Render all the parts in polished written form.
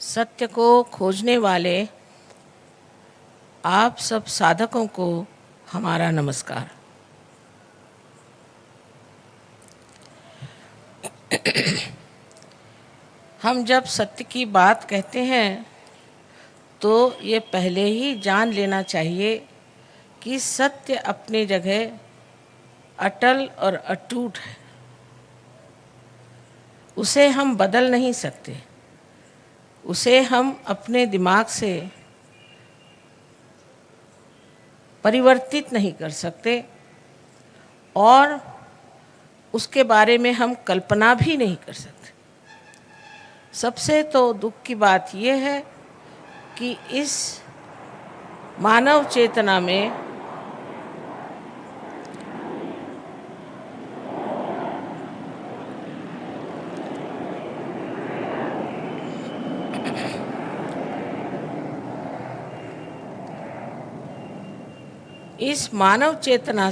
सत्य को खोजने वाले आप सब साधकों को हमारा नमस्कार। हम जब सत्य की बात कहते हैं तो ये पहले ही जान लेना चाहिए कि सत्य अपनी जगह अटल और अटूट है। उसे हम बदल नहीं सकते, उसे हम अपने दिमाग से परिवर्तित नहीं कर सकते और उसके बारे में हम कल्पना भी नहीं कर सकते। सबसे तो दुख की बात यह है कि इस मानव चेतना में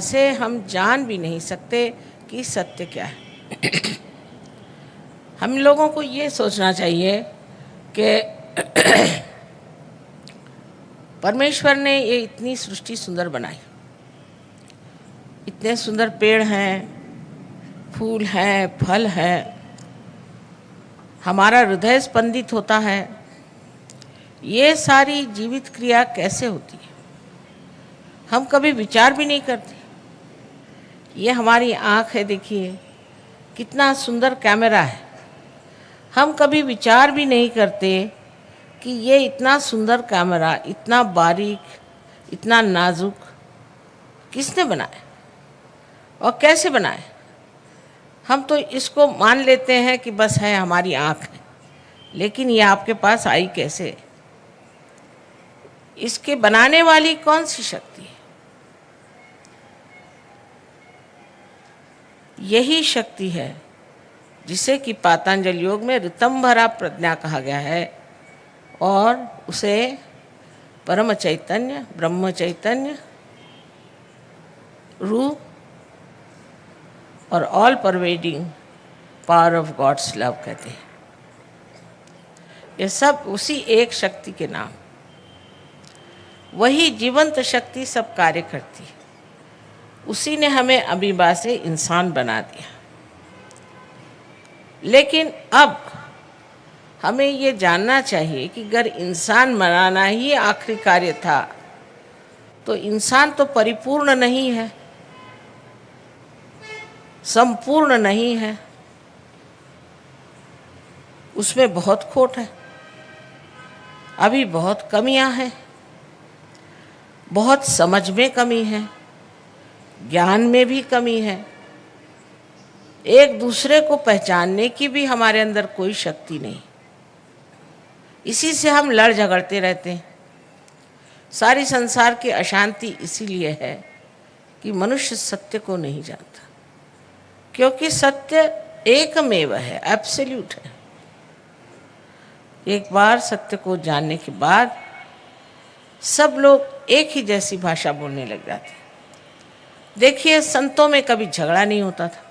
से हम जान भी नहीं सकते कि सत्य क्या है। हम लोगों को ये सोचना चाहिए कि परमेश्वर ने ये इतनी सृष्टि सुंदर बनाई, इतने सुंदर पेड़ हैं, फूल हैं, फल हैं, हमारा हृदय स्पंदित होता है। ये सारी जीवित क्रिया कैसे होती है हम कभी विचार भी नहीं करते। ये हमारी आँख है, देखिए कितना सुंदर कैमरा है। हम कभी विचार भी नहीं करते कि ये इतना सुंदर कैमरा, इतना बारीक, इतना नाजुक किसने बनाया और कैसे बनाया। हम तो इसको मान लेते हैं कि बस है, हमारी आँख है, लेकिन ये आपके पास आई कैसे? इसके बनाने वाली कौन सी शक्ति है? यही शक्ति है जिसे कि पातंजल योग में ऋतंभरा प्रज्ञा कहा गया है और उसे परम चैतन्य, ब्रह्म चैतन्य, रूह और all pervading power of god's love कहते हैं। ये सब उसी एक शक्ति के नाम, वही जीवंत शक्ति सब कार्य करती है। उसी ने हमें अमीबा से इंसान बना दिया। लेकिन अब हमें ये जानना चाहिए कि अगर इंसान बनाना ही आखिरी कार्य था तो इंसान तो परिपूर्ण नहीं है, संपूर्ण नहीं है, उसमें बहुत खोट है, अभी बहुत कमियां हैं, बहुत समझ में कमी है, ज्ञान में भी कमी है, एक दूसरे को पहचानने की भी हमारे अंदर कोई शक्ति नहीं। इसी से हम लड़ झगड़ते रहते हैं। सारी संसार की अशांति इसीलिए है कि मनुष्य सत्य को नहीं जानता, क्योंकि सत्य एकमेव है, एब्सोल्यूट है। एक बार सत्य को जानने के बाद सब लोग एक ही जैसी भाषा बोलने लग जाते हैं। देखिए, संतों में कभी झगड़ा नहीं होता था।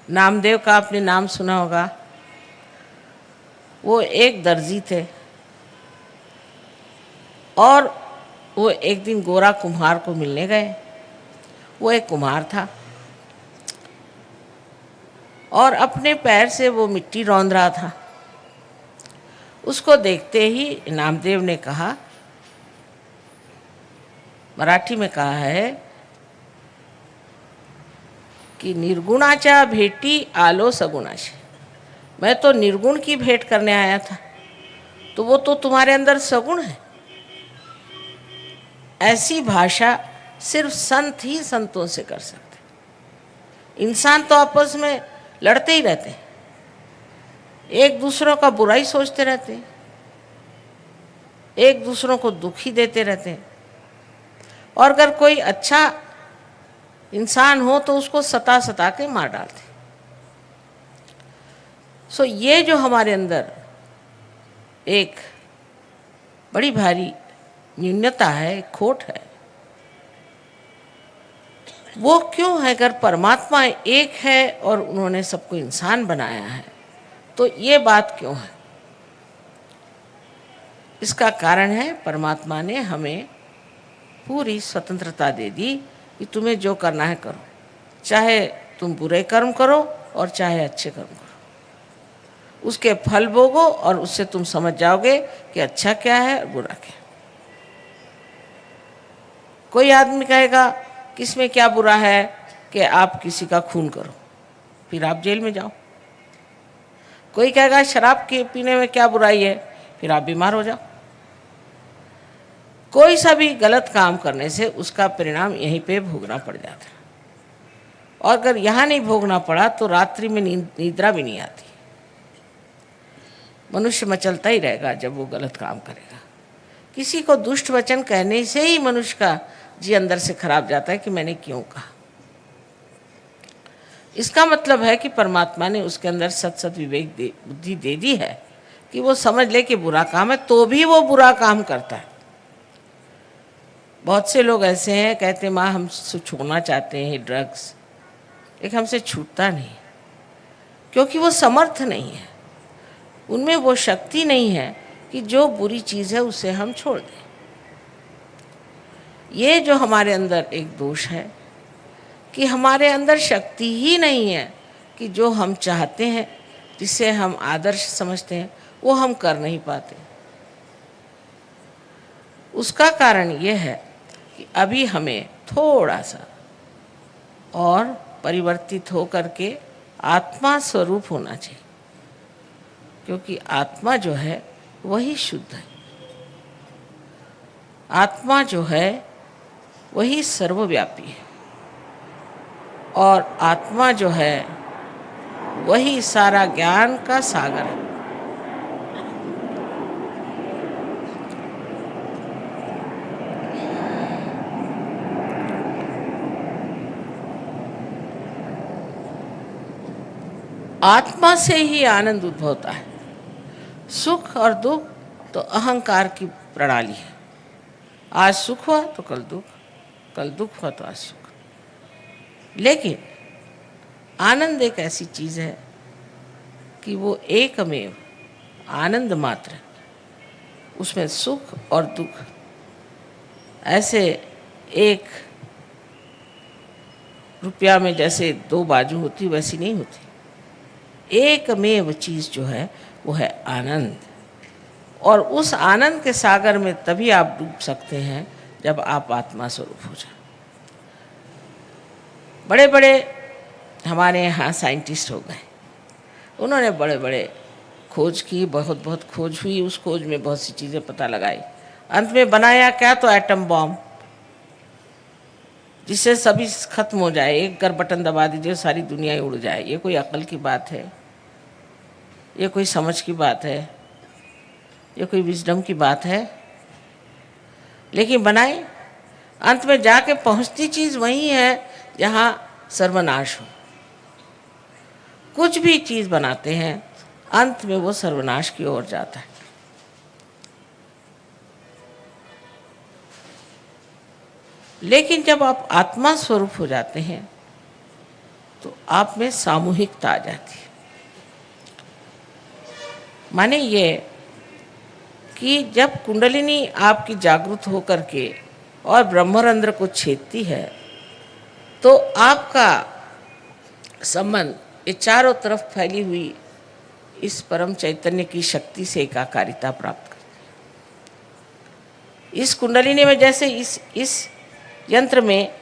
नामदेव का आपने नाम सुना होगा। वो एक दर्जी थे और वो एक दिन गोरा कुम्हार को मिलने गए। वो एक कुम्हार था और अपने पैर से वो मिट्टी रौंद रहा था। उसको देखते ही नामदेव ने कहा, मराठी में कहा है कि निर्गुणाच्या भेटी आलो सगुणाचे। मैं तो निर्गुण की भेंट करने आया था, तो वो तो तुम्हारे अंदर सगुण है। ऐसी भाषा सिर्फ संत ही संतों से कर सकते। इंसान तो आपस में लड़ते ही रहते हैं, एक दूसरों का बुराई सोचते रहते हैं, एक दूसरों को दुखी देते रहते हैं। और अगर कोई अच्छा इंसान हो तो उसको सता सता के मार डालते। सो ये जो हमारे अंदर एक बड़ी भारी न्यूनता है, खोट है, वो क्यों है? अगर परमात्मा एक है और उन्होंने सबको इंसान बनाया है तो ये बात क्यों है? इसका कारण है परमात्मा ने हमें पूरी स्वतंत्रता दे दी कि तुम्हें जो करना है करो, चाहे तुम बुरे कर्म करो और चाहे अच्छे कर्म करो। उसके फल भोगो और उससे तुम समझ जाओगे कि अच्छा क्या है और बुरा क्या है। कोई आदमी कहेगा कि इसमें क्या बुरा है कि आप किसी का खून करो, फिर आप जेल में जाओ। कोई कहेगा शराब के पीने में क्या बुराई है, फिर आप बीमार हो जाओ। कोई सा भी गलत काम करने से उसका परिणाम यहीं पे भोगना पड़ जाता है, और अगर यहाँ नहीं भोगना पड़ा तो रात्रि में निद्रा भी नहीं आती। मनुष्य मचलता ही रहेगा जब वो गलत काम करेगा। किसी को दुष्ट वचन कहने से ही मनुष्य का जी अंदर से खराब जाता है कि मैंने क्यों कहा। इसका मतलब है कि परमात्मा ने उसके अंदर सत विवेक बुद्धि दे दी है कि वो समझ ले कि बुरा काम है तो भी वो बुरा काम करता है। बहुत से लोग ऐसे हैं, कहते माँ हम छोड़ना चाहते हैं ड्रग्स, लेकिन हमसे छूटता नहीं, क्योंकि वो समर्थ नहीं है, उनमें वो शक्ति नहीं है कि जो बुरी चीज़ है उसे हम छोड़ दें। ये जो हमारे अंदर एक दोष है कि हमारे अंदर शक्ति ही नहीं है कि जो हम चाहते हैं, जिसे हम आदर्श समझते हैं, वो हम कर नहीं पाते। उसका कारण ये है कि अभी हमें थोड़ा सा और परिवर्तित हो करके आत्मा स्वरूप होना चाहिए, क्योंकि आत्मा जो है वही शुद्ध है। आत्मा जो है वही सर्वव्यापी है, और आत्मा जो है वही सारा ज्ञान का सागर है। आत्मा से ही आनंद उद्भव होता है। सुख और दुख तो अहंकार की प्रणाली है। आज सुख हुआ तो कल दुख, कल दुख हुआ तो आज सुख। लेकिन आनंद एक ऐसी चीज़ है कि वो एकमेव आनंद मात्र है। उसमें सुख और दुख ऐसे एक रुपया में जैसे दो बाजू होती वैसी नहीं होती। एकमेव चीज़ जो है वो है आनंद, और उस आनंद के सागर में तभी आप डूब सकते हैं जब आप आत्मा स्वरूप हो जाए। बड़े बड़े हमारे यहाँ साइंटिस्ट हो गए, उन्होंने बड़े बड़े खोज की, बहुत बहुत खोज हुई, उस खोज में बहुत सी चीज़ें पता लगाई। अंत में बनाया क्या? तो एटम बॉम्ब, जिससे सभी खत्म हो जाए। एक कर बटन दबा दीजिए सारी दुनिया ही उड़ जाए। ये कोई अकल की बात है? ये कोई समझ की बात है? ये कोई विजडम की बात है? लेकिन बनाए, अंत में जाके पहुंचती चीज़ वही है जहाँ सर्वनाश हो। कुछ भी चीज़ बनाते हैं अंत में वो सर्वनाश की ओर जाता है। लेकिन जब आप आत्मा स्वरूप हो जाते हैं तो आप में सामूहिकता आ जाती है। माने ये कि जब कुंडलिनी आपकी जागृत होकर के और ब्रह्मरंध्र को छेदती है तो आपका संबंध ये चारों तरफ फैली हुई इस परम चैतन्य की शक्ति से एकाकारिता प्राप्त करती है। इस कुंडलिनी में जैसे इस यंत्र में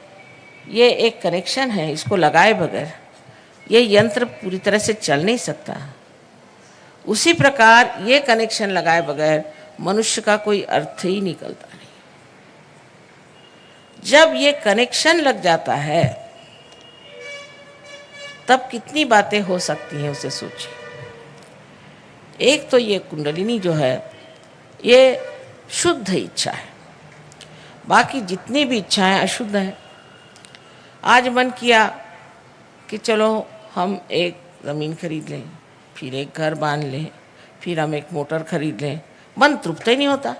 ये एक कनेक्शन है, इसको लगाए बगैर ये यंत्र पूरी तरह से चल नहीं सकता। उसी प्रकार ये कनेक्शन लगाए बगैर मनुष्य का कोई अर्थ ही निकलता नहीं। जब ये कनेक्शन लग जाता है तब कितनी बातें हो सकती हैं, उसे सोचिए। एक तो ये कुंडलिनी जो है ये शुद्ध इच्छा है, बाकी जितनी भी इच्छाएं अशुद्ध हैं। आज मन किया कि चलो हम एक ज़मीन खरीद लें, फिर एक घर बांध लें, फिर हम एक मोटर खरीद लें, मन तृप्त ही नहीं होता।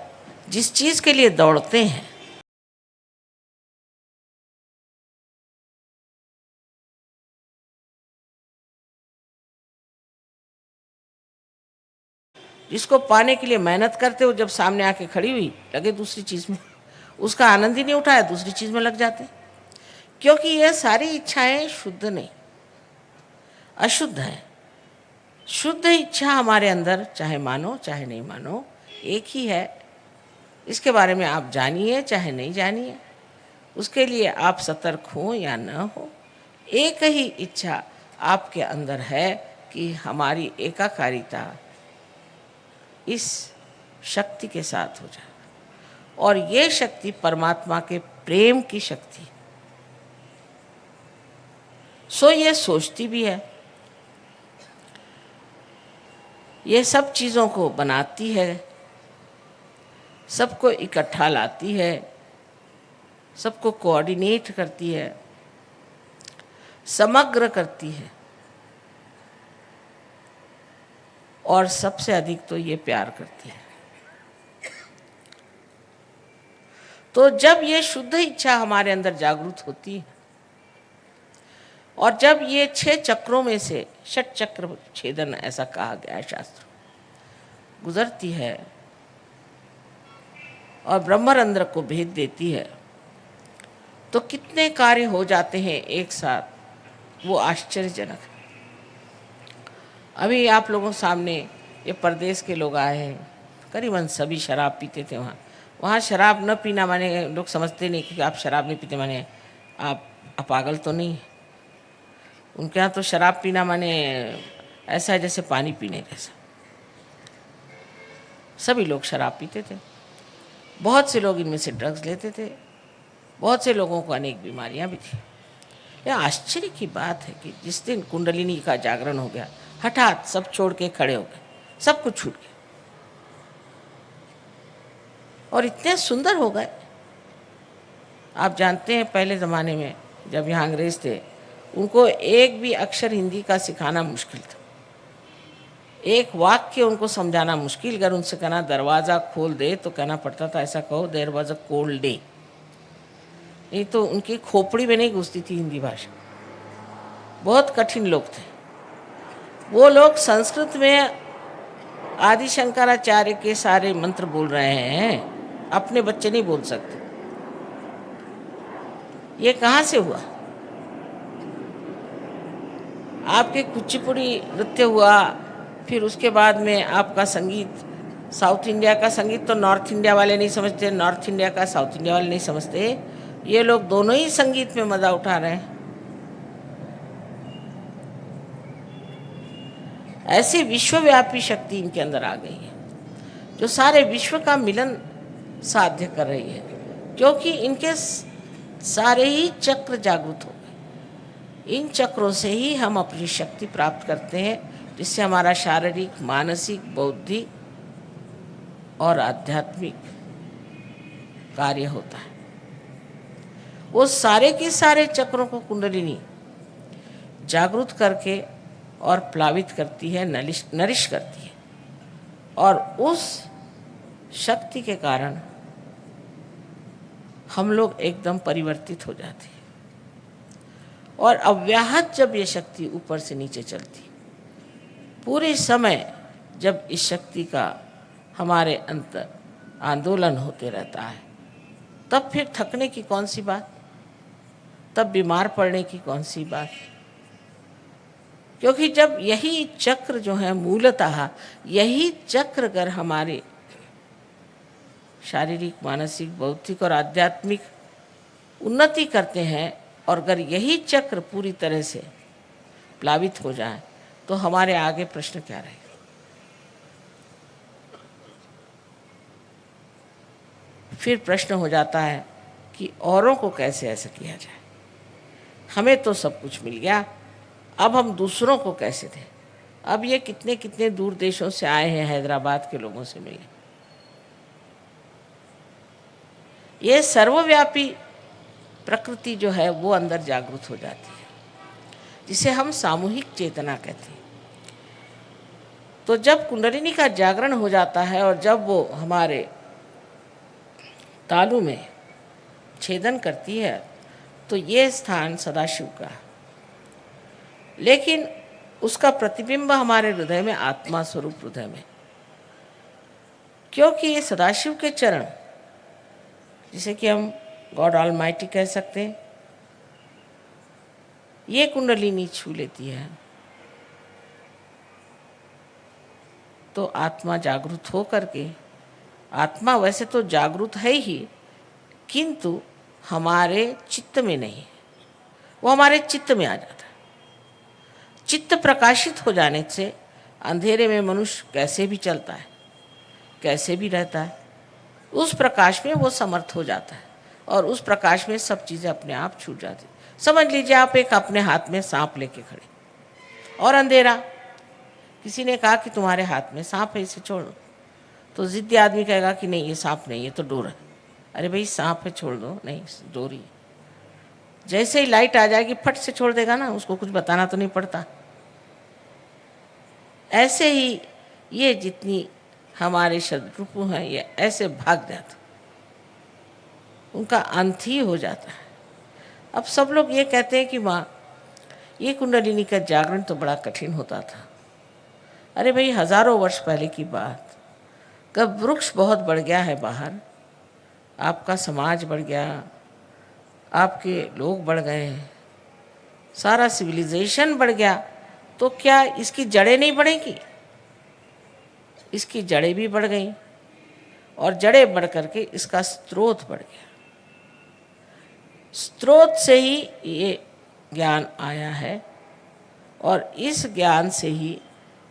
जिस चीज़ के लिए दौड़ते हैं जिसको पाने के लिए मेहनत करते हो, जब सामने आके खड़ी हुई लगे दूसरी चीज़ में, उसका आनंद ही नहीं उठाया, दूसरी चीज़ में लग जाते। क्योंकि ये सारी इच्छाएं शुद्ध नहीं, अशुद्ध है। शुद्ध इच्छा हमारे अंदर, चाहे मानो चाहे नहीं मानो, एक ही है। इसके बारे में आप जानिए चाहे नहीं जानिए, उसके लिए आप सतर्क हो या न हो, एक ही इच्छा आपके अंदर है कि हमारी एकाकारिता इस शक्ति के साथ हो जाए। और ये शक्ति परमात्मा के प्रेम की शक्ति, सो ये सोचती भी है, ये सब चीज़ों को बनाती है, सबको इकट्ठा लाती है, सबको कोऑर्डिनेट करती है, समग्र करती है, और सबसे अधिक तो ये प्यार करती है। तो जब ये शुद्ध इच्छा हमारे अंदर जागृत होती है, और जब ये 6 चक्रों में से षट चक्र छेदन ऐसा कहा गया है शास्त्र, गुजरती है और ब्रह्मरंध्र को भेद देती है, तो कितने कार्य हो जाते हैं एक साथ, वो आश्चर्यजनक है। अभी आप लोगों के सामने ये परदेश के लोग आए हैं, करीबन सभी शराब पीते थे। वहाँ शराब न पीना माने, लोग समझते नहीं कि आप शराब नहीं पीते माने आप पागल तो नहीं। उनके यहाँ तो शराब पीना माने ऐसा है जैसे पानी पीने जैसा। सभी लोग शराब पीते थे, बहुत से लोग इनमें से ड्रग्स लेते थे, बहुत से लोगों को अनेक बीमारियां भी थी। यह आश्चर्य की बात है कि जिस दिन कुंडलिनी का जागरण हो गया, हठात सब छोड़ के खड़े हो गए, सब कुछ छूट गया और इतने सुंदर हो गए। आप जानते हैं पहले ज़माने में जब यहाँ अंग्रेज थे, उनको एक भी अक्षर हिंदी का सिखाना मुश्किल था, एक वाक्य उनको समझाना मुश्किल। अगर उनसे कहना दरवाज़ा खोल दे तो कहना पड़ता था ऐसा कहो there was a cold day, नहीं तो उनकी खोपड़ी में नहीं घुसती थी हिंदी भाषा। बहुत कठिन लोग थे वो लोग। संस्कृत में आदि शंकराचार्य के सारे मंत्र बोल रहे हैं, अपने बच्चे नहीं बोल सकते। ये कहाँ से हुआ? आपके कुचिपुड़ी नृत्य हुआ, फिर उसके बाद में आपका संगीत, साउथ इंडिया का संगीत तो नॉर्थ इंडिया वाले नहीं समझते, नॉर्थ इंडिया का साउथ इंडिया वाले नहीं समझते। ये लोग दोनों ही संगीत में मज़ा उठा रहे हैं। ऐसी विश्वव्यापी शक्ति इनके अंदर आ गई है जो सारे विश्व का मिलन साध्य कर रही है, क्योंकि इनके सारे ही चक्र जागृत हो गए। इन चक्रों से ही हम अपनी शक्ति प्राप्त करते हैं, जिससे हमारा शारीरिक, मानसिक, बौद्धिक और आध्यात्मिक कार्य होता है। वो सारे के सारे चक्रों को कुंडलिनी जागृत करके और प्लावित करती है, नरिश करती है, और उस शक्ति के कारण हम लोग एकदम परिवर्तित हो जाते हैं। और अव्याहत जब ये शक्ति ऊपर से नीचे चलती, पूरे समय जब इस शक्ति का हमारे अंतर आंदोलन होते रहता है, तब फिर थकने की कौन सी बात, तब बीमार पड़ने की कौन सी बात। क्योंकि जब यही चक्र जो है मूलतः, यही चक्र अगर हमारे शारीरिक, मानसिक, बौद्धिक और आध्यात्मिक उन्नति करते हैं, और अगर यही चक्र पूरी तरह से प्लावित हो जाए, तो हमारे आगे प्रश्न क्या रहेगा? फिर प्रश्न हो जाता है कि औरों को कैसे ऐसा किया जाए। हमें तो सब कुछ मिल गया, अब हम दूसरों को कैसे दें? अब ये कितने कितने दूर देशों से आए हैं, हैदराबाद के लोगों से मिले। ये सर्वव्यापी प्रकृति जो है वो अंदर जागृत हो जाती है, जिसे हम सामूहिक चेतना कहते हैं। तो जब कुंडलिनी का जागरण हो जाता है और जब वो हमारे तालु में छेदन करती है, तो ये स्थान सदाशिव का है, लेकिन उसका प्रतिबिंब हमारे हृदय में, आत्मा स्वरूप हृदय में, क्योंकि ये सदाशिव के चरण, जिसे कि हम गॉड ऑलमाइटी कह सकते हैं, ये कुंडलिनी छू लेती है तो आत्मा जागृत हो करके, आत्मा वैसे तो जागृत है ही, किंतु हमारे चित्त में नहीं है, वो हमारे चित्त में आ जाता है। चित्त प्रकाशित हो जाने से अंधेरे में मनुष्य कैसे भी चलता है, कैसे भी रहता है, उस प्रकाश में वो समर्थ हो जाता है और उस प्रकाश में सब चीज़ें अपने आप छूट जाती। समझ लीजिए आप एक अपने हाथ में सांप लेके खड़े और अंधेरा, किसी ने कहा कि तुम्हारे हाथ में सांप है, इसे छोड़ो, तो जिद्दी आदमी कहेगा कि नहीं ये सांप नहीं, ये तो डोर है। अरे भाई सांप है, छोड़ दो, नहीं डोरी। जैसे ही लाइट आ जाएगी फट से छोड़ देगा ना, उसको कुछ बताना तो नहीं पड़ता। ऐसे ही ये जितनी हमारे शत्रु हैं ये ऐसे भाग जाते, उनका अंत ही हो जाता है। अब सब लोग ये कहते हैं कि माँ ये कुंडलिनी का जागरण तो बड़ा कठिन होता था। अरे भाई हजारों वर्ष पहले की बात, कब वृक्ष बहुत बढ़ गया है बाहर, आपका समाज बढ़ गया, आपके लोग बढ़ गए, सारा सिविलाइजेशन बढ़ गया, तो क्या इसकी जड़ें नहीं बढ़ेंगी? इसकी जड़ें भी बढ़ गई और जड़ें बढ़ करके इसका स्रोत बढ़ गया। स्रोत से ही ये ज्ञान आया है और इस ज्ञान से ही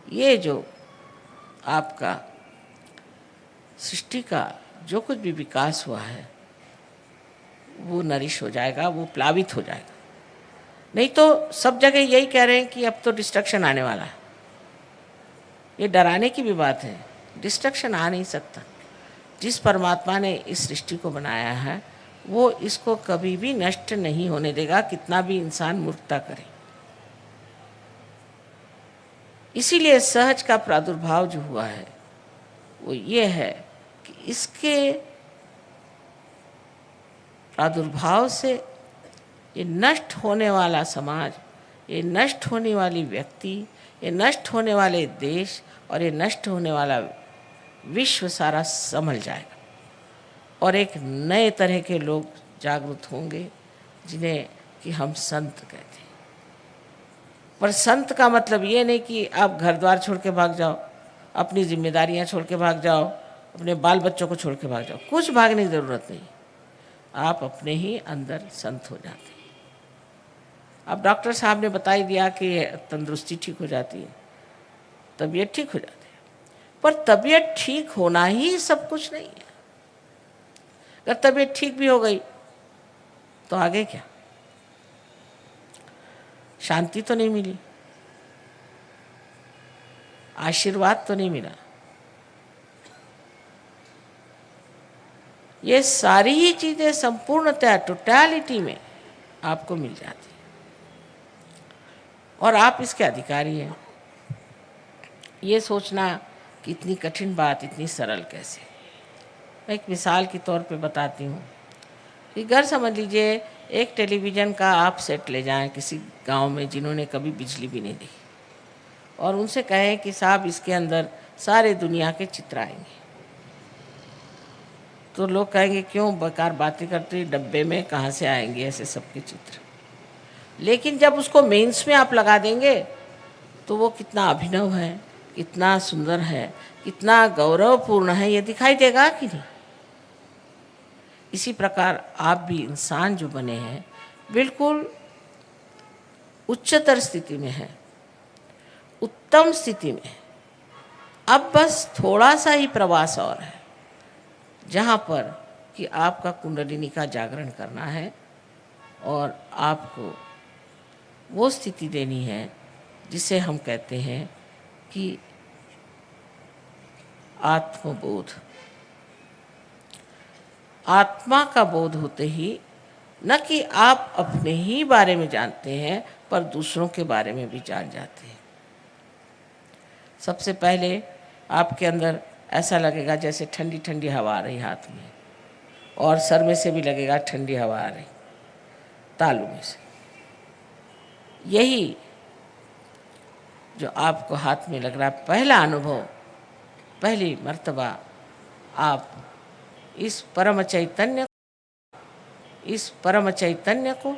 ये जो आपका सृष्टि का जो कुछ भी विकास हुआ है वो नरिश हो जाएगा, वो प्लावित हो जाएगा। नहीं तो सब जगह यही कह रहे हैं कि अब तो डिस्ट्रक्शन आने वाला है। ये डराने की भी बात है, डिस्ट्रक्शन आ नहीं सकता। जिस परमात्मा ने इस सृष्टि को बनाया है वो इसको कभी भी नष्ट नहीं होने देगा, कितना भी इंसान मूर्खता करे। इसीलिए सहज का प्रादुर्भाव जो हुआ है वो ये है कि इसके प्रादुर्भाव से ये नष्ट होने वाला समाज, ये नष्ट होने वाली व्यक्ति, ये नष्ट होने वाले देश और ये नष्ट होने वाला विश्व सारा संभल जाएगा और एक नए तरह के लोग जागृत होंगे जिन्हें कि हम संत कहते हैं। पर संत का मतलब ये नहीं कि आप घर द्वार छोड़ के भाग जाओ, अपनी जिम्मेदारियां छोड़ के भाग जाओ, अपने बाल बच्चों को छोड़ के भाग जाओ, कुछ भागने की ज़रूरत नहीं। आप अपने ही अंदर संत हो जाते हैं। अब डॉक्टर साहब ने बता ही दिया कि तंदुरुस्ती ठीक हो जाती है, तबीयत ठीक हो जाती है, पर तबीयत ठीक होना ही सब कुछ नहीं है। अगर तबीयत ठीक भी हो गई तो आगे क्या? शांति तो नहीं मिली, आशीर्वाद तो नहीं मिला। ये सारी ही चीज़ें संपूर्णतः टोटलिटी में आपको मिल जाती है और आप इसके अधिकारी हैं। ये सोचना कि इतनी कठिन बात इतनी सरल कैसे। मैं एक मिसाल के तौर पे बताती हूँ कि घर समझ लीजिए एक टेलीविज़न का आप सेट ले जाएं किसी गांव में जिन्होंने कभी बिजली भी नहीं देखी और उनसे कहें कि साहब इसके अंदर सारे दुनिया के चित्र आएंगे, तो लोग कहेंगे क्यों बेकार बातें करते, डब्बे में कहाँ से आएंगे ऐसे सबके चित्र। लेकिन जब उसको मेंस में आप लगा देंगे तो वो कितना अभिनव है, कितना सुंदर है, कितना गौरवपूर्ण है, ये दिखाई देगा कि नहीं। इसी प्रकार आप भी इंसान जो बने हैं बिल्कुल उच्चतर स्थिति में है, उत्तम स्थिति में। अब बस थोड़ा सा ही प्रवास और है जहाँ पर कि आपका कुंडलिनी का जागरण करना है और आपको वो स्थिति देनी है जिसे हम कहते हैं कि आत्मबोध। आत्मा का बोध होते ही न कि आप अपने ही बारे में जानते हैं पर दूसरों के बारे में भी जान जाते हैं। सबसे पहले आपके अंदर ऐसा लगेगा जैसे ठंडी ठंडी हवा आ रही हाथ में, और सर में से भी लगेगा ठंडी हवा आ रही तालू में से। यही जो आपको हाथ में लग रहा है, पहला अनुभव, पहली मर्तबा आप इस परम चैतन्य को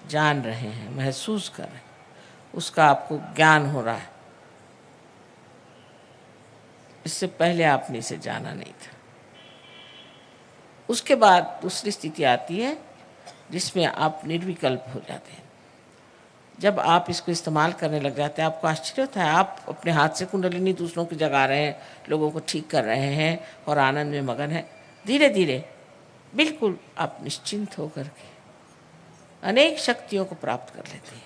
जान रहे हैं, महसूस कर रहे हैं, उसका आपको ज्ञान हो रहा है। इससे पहले आपने इसे जाना नहीं था। उसके बाद दूसरी स्थिति आती है जिसमें आप निर्विकल्प हो जाते हैं। जब आप इसको इस्तेमाल करने लग जाते हैं, आपको आश्चर्य होता है, आप अपने हाथ से कुंडलिनी दूसरों की जगा रहे हैं, लोगों को ठीक कर रहे हैं और आनंद में मगन हैं। धीरे धीरे बिल्कुल आप निश्चिंत होकर के अनेक शक्तियों को प्राप्त कर लेते हैं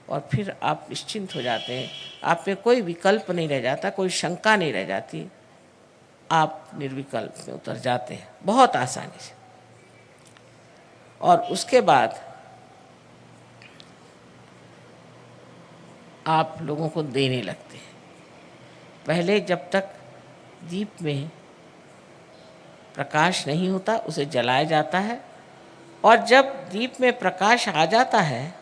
और फिर आप निश्चिंत हो जाते हैं। आप में कोई विकल्प नहीं रह जाता, कोई शंका नहीं रह जाती, आप निर्विकल्प में उतर जाते हैं बहुत आसानी से। और उसके बाद आप लोगों को देने लगते हैं। पहले जब तक दीप में प्रकाश नहीं होता उसे जलाया जाता है, और जब दीप में प्रकाश आ जाता है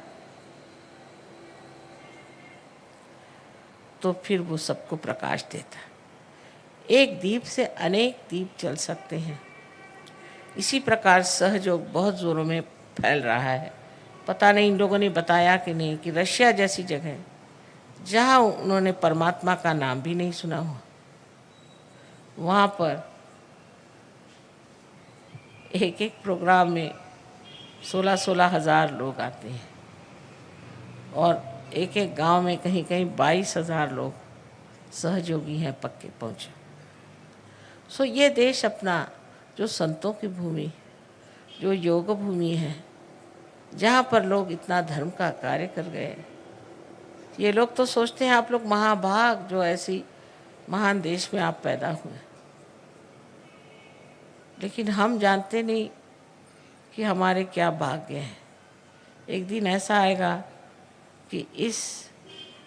तो फिर वो सबको प्रकाश देता है। एक दीप से अनेक दीप जल सकते हैं। इसी प्रकार सहयोग बहुत ज़ोरों में फैल रहा है। पता नहीं इन लोगों ने बताया कि नहीं कि रशिया जैसी जगह जहाँ उन्होंने परमात्मा का नाम भी नहीं सुना हुआ, वहाँ पर एक एक प्रोग्राम में 16-16 हज़ार लोग आते हैं और एक एक गांव में कहीं कहीं 22,000 लोग सहयोगी हैं पक्के पहुँचे। सो ये देश अपना जो संतों की भूमि, जो योग भूमि है, जहाँ पर लोग इतना धर्म का कार्य कर गए, ये लोग तो सोचते हैं आप लोग महाभाग जो ऐसी महान देश में आप पैदा हुए, लेकिन हम जानते नहीं कि हमारे क्या भाग्य हैं। एक दिन ऐसा आएगा कि इस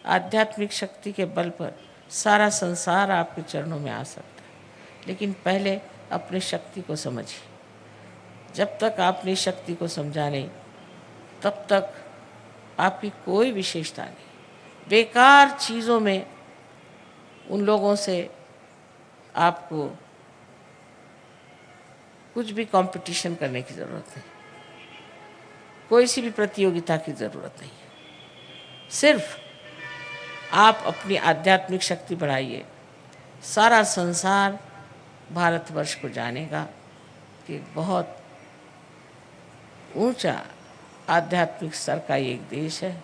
आध्यात्मिक शक्ति के बल पर सारा संसार आपके चरणों में आ सकता है, लेकिन पहले अपनी शक्ति को समझिए। जब तक आपने शक्ति को समझा नहीं, तब तक आपकी कोई विशेषता नहीं। बेकार चीज़ों में उन लोगों से आपको कुछ भी कंपटीशन करने की ज़रूरत नहीं, कोई सी भी प्रतियोगिता की ज़रूरत नहीं है। सिर्फ आप अपनी आध्यात्मिक शक्ति बढ़ाइए, सारा संसार भारतवर्ष को जानेगा कि बहुत ऊंचा आध्यात्मिक स्तर का एक देश है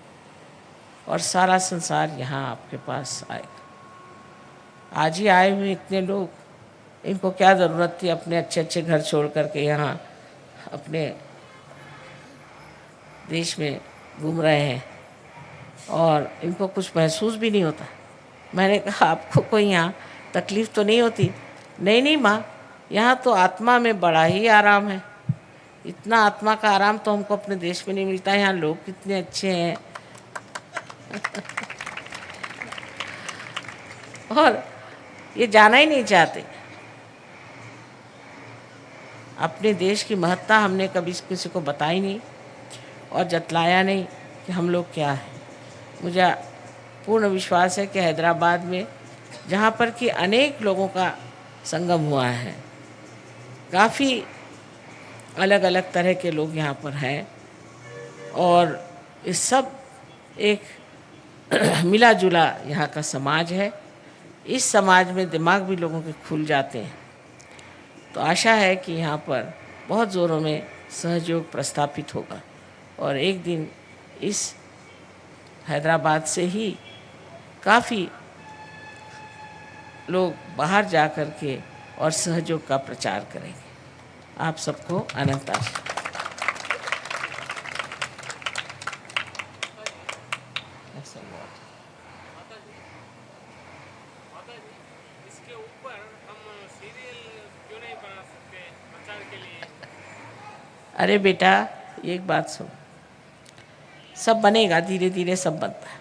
और सारा संसार यहाँ आपके पास आएगा। आज ही आए हुए इतने लोग, इनको क्या ज़रूरत थी अपने अच्छे अच्छे घर छोड़ करके यहाँ अपने देश में घूम रहे हैं और इनको कुछ महसूस भी नहीं होता। मैंने कहा आपको कोई यहाँ तकलीफ़ तो नहीं होती? नहीं माँ, यहाँ तो आत्मा में बड़ा ही आराम है। इतना आत्मा का आराम तो हमको अपने देश में नहीं मिलता। यहाँ लोग कितने अच्छे हैं और ये जाना ही नहीं चाहते। अपने देश की महत्ता हमने कभी किसी को बताई नहीं और जतलाया नहीं कि हम लोग क्या हैं। मुझे पूर्ण विश्वास है कि हैदराबाद में, जहाँ पर कि अनेक लोगों का संगम हुआ है, काफ़ी अलग अलग तरह के लोग यहाँ पर हैं और इस सब एक मिला जुला यहाँ का समाज है। इस समाज में दिमाग भी लोगों के खुल जाते हैं। तो आशा है कि यहाँ पर बहुत ज़ोरों में सहयोग प्रस्थापित होगा और एक दिन इस हैदराबाद से ही काफ़ी लोग बाहर जा कर के और सहयोग का प्रचार करेंगे। आप सबको अनंत आशीर्वाद। इसके ऊपर हम सीरियल क्यों नहीं बना सकते प्रचार के लिए? अरे बेटा, एक बात सुन, सब बनेगा, धीरे धीरे सब बनता है।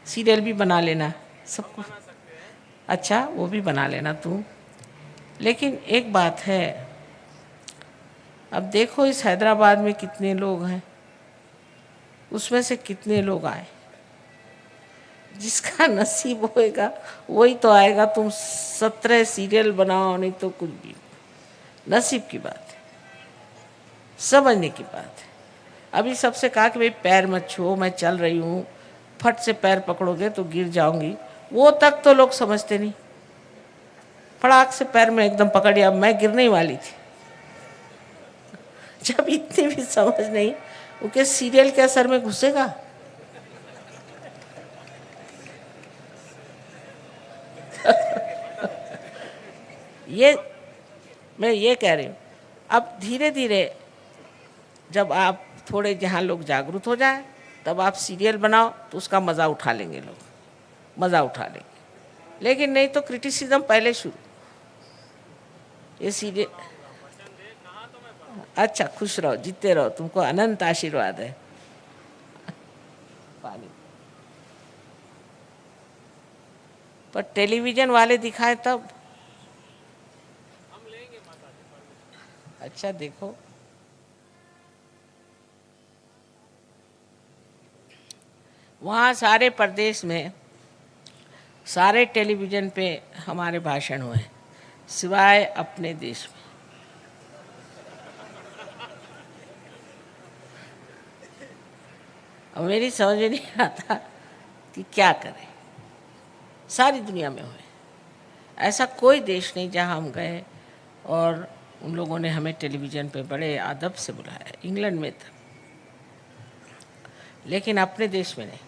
सीरियल भी बना लेना, सब कुछ। अच्छा, वो भी बना लेना तू। लेकिन एक बात है, अब देखो इस हैदराबाद में कितने लोग हैं, उसमें से कितने लोग आए। जिसका नसीब होएगा वही तो आएगा। तुम 17 सीरियल बनाओ, नहीं तो कुछ भी। नसीब की बात है, समझने की बात है। अभी सबसे कहा कि भाई पैर मत छुओ, मैं चल रही हूँ, फट से पैर पकड़ोगे तो गिर जाऊंगी, वो तक तो लोग समझते नहीं। फड़ाक से पैर में एकदम पकड़ लिया, मैं गिरने ही वाली थी। जब इतनी भी समझ नहीं, उनके सीरियल के असर में घुसेगा। ये मैं ये कह रही हूँ, अब धीरे धीरे जब आप थोड़े जहाँ लोग जागरूक हो जाए, तब आप सीरियल बनाओ तो उसका मज़ा उठा लेंगे लोग, मज़ा उठा लेंगे। लेकिन नहीं तो क्रिटिसिज्म पहले शुरू। ये सीरियल, अच्छा खुश रहो, जीते रहो, तुमको अनंत आशीर्वाद है। पानी पर टेलीविजन वाले दिखाए तब। अच्छा देखो, वहाँ सारे प्रदेश में सारे टेलीविज़न पे हमारे भाषण हुए, सिवाय अपने देश में। अब मेरी समझ में नहीं आता कि क्या करें। सारी दुनिया में हुए, ऐसा कोई देश नहीं जहाँ हम गए और उन लोगों ने हमें टेलीविज़न पे बड़े अदब से बुलाया। इंग्लैंड में था, लेकिन अपने देश में नहीं।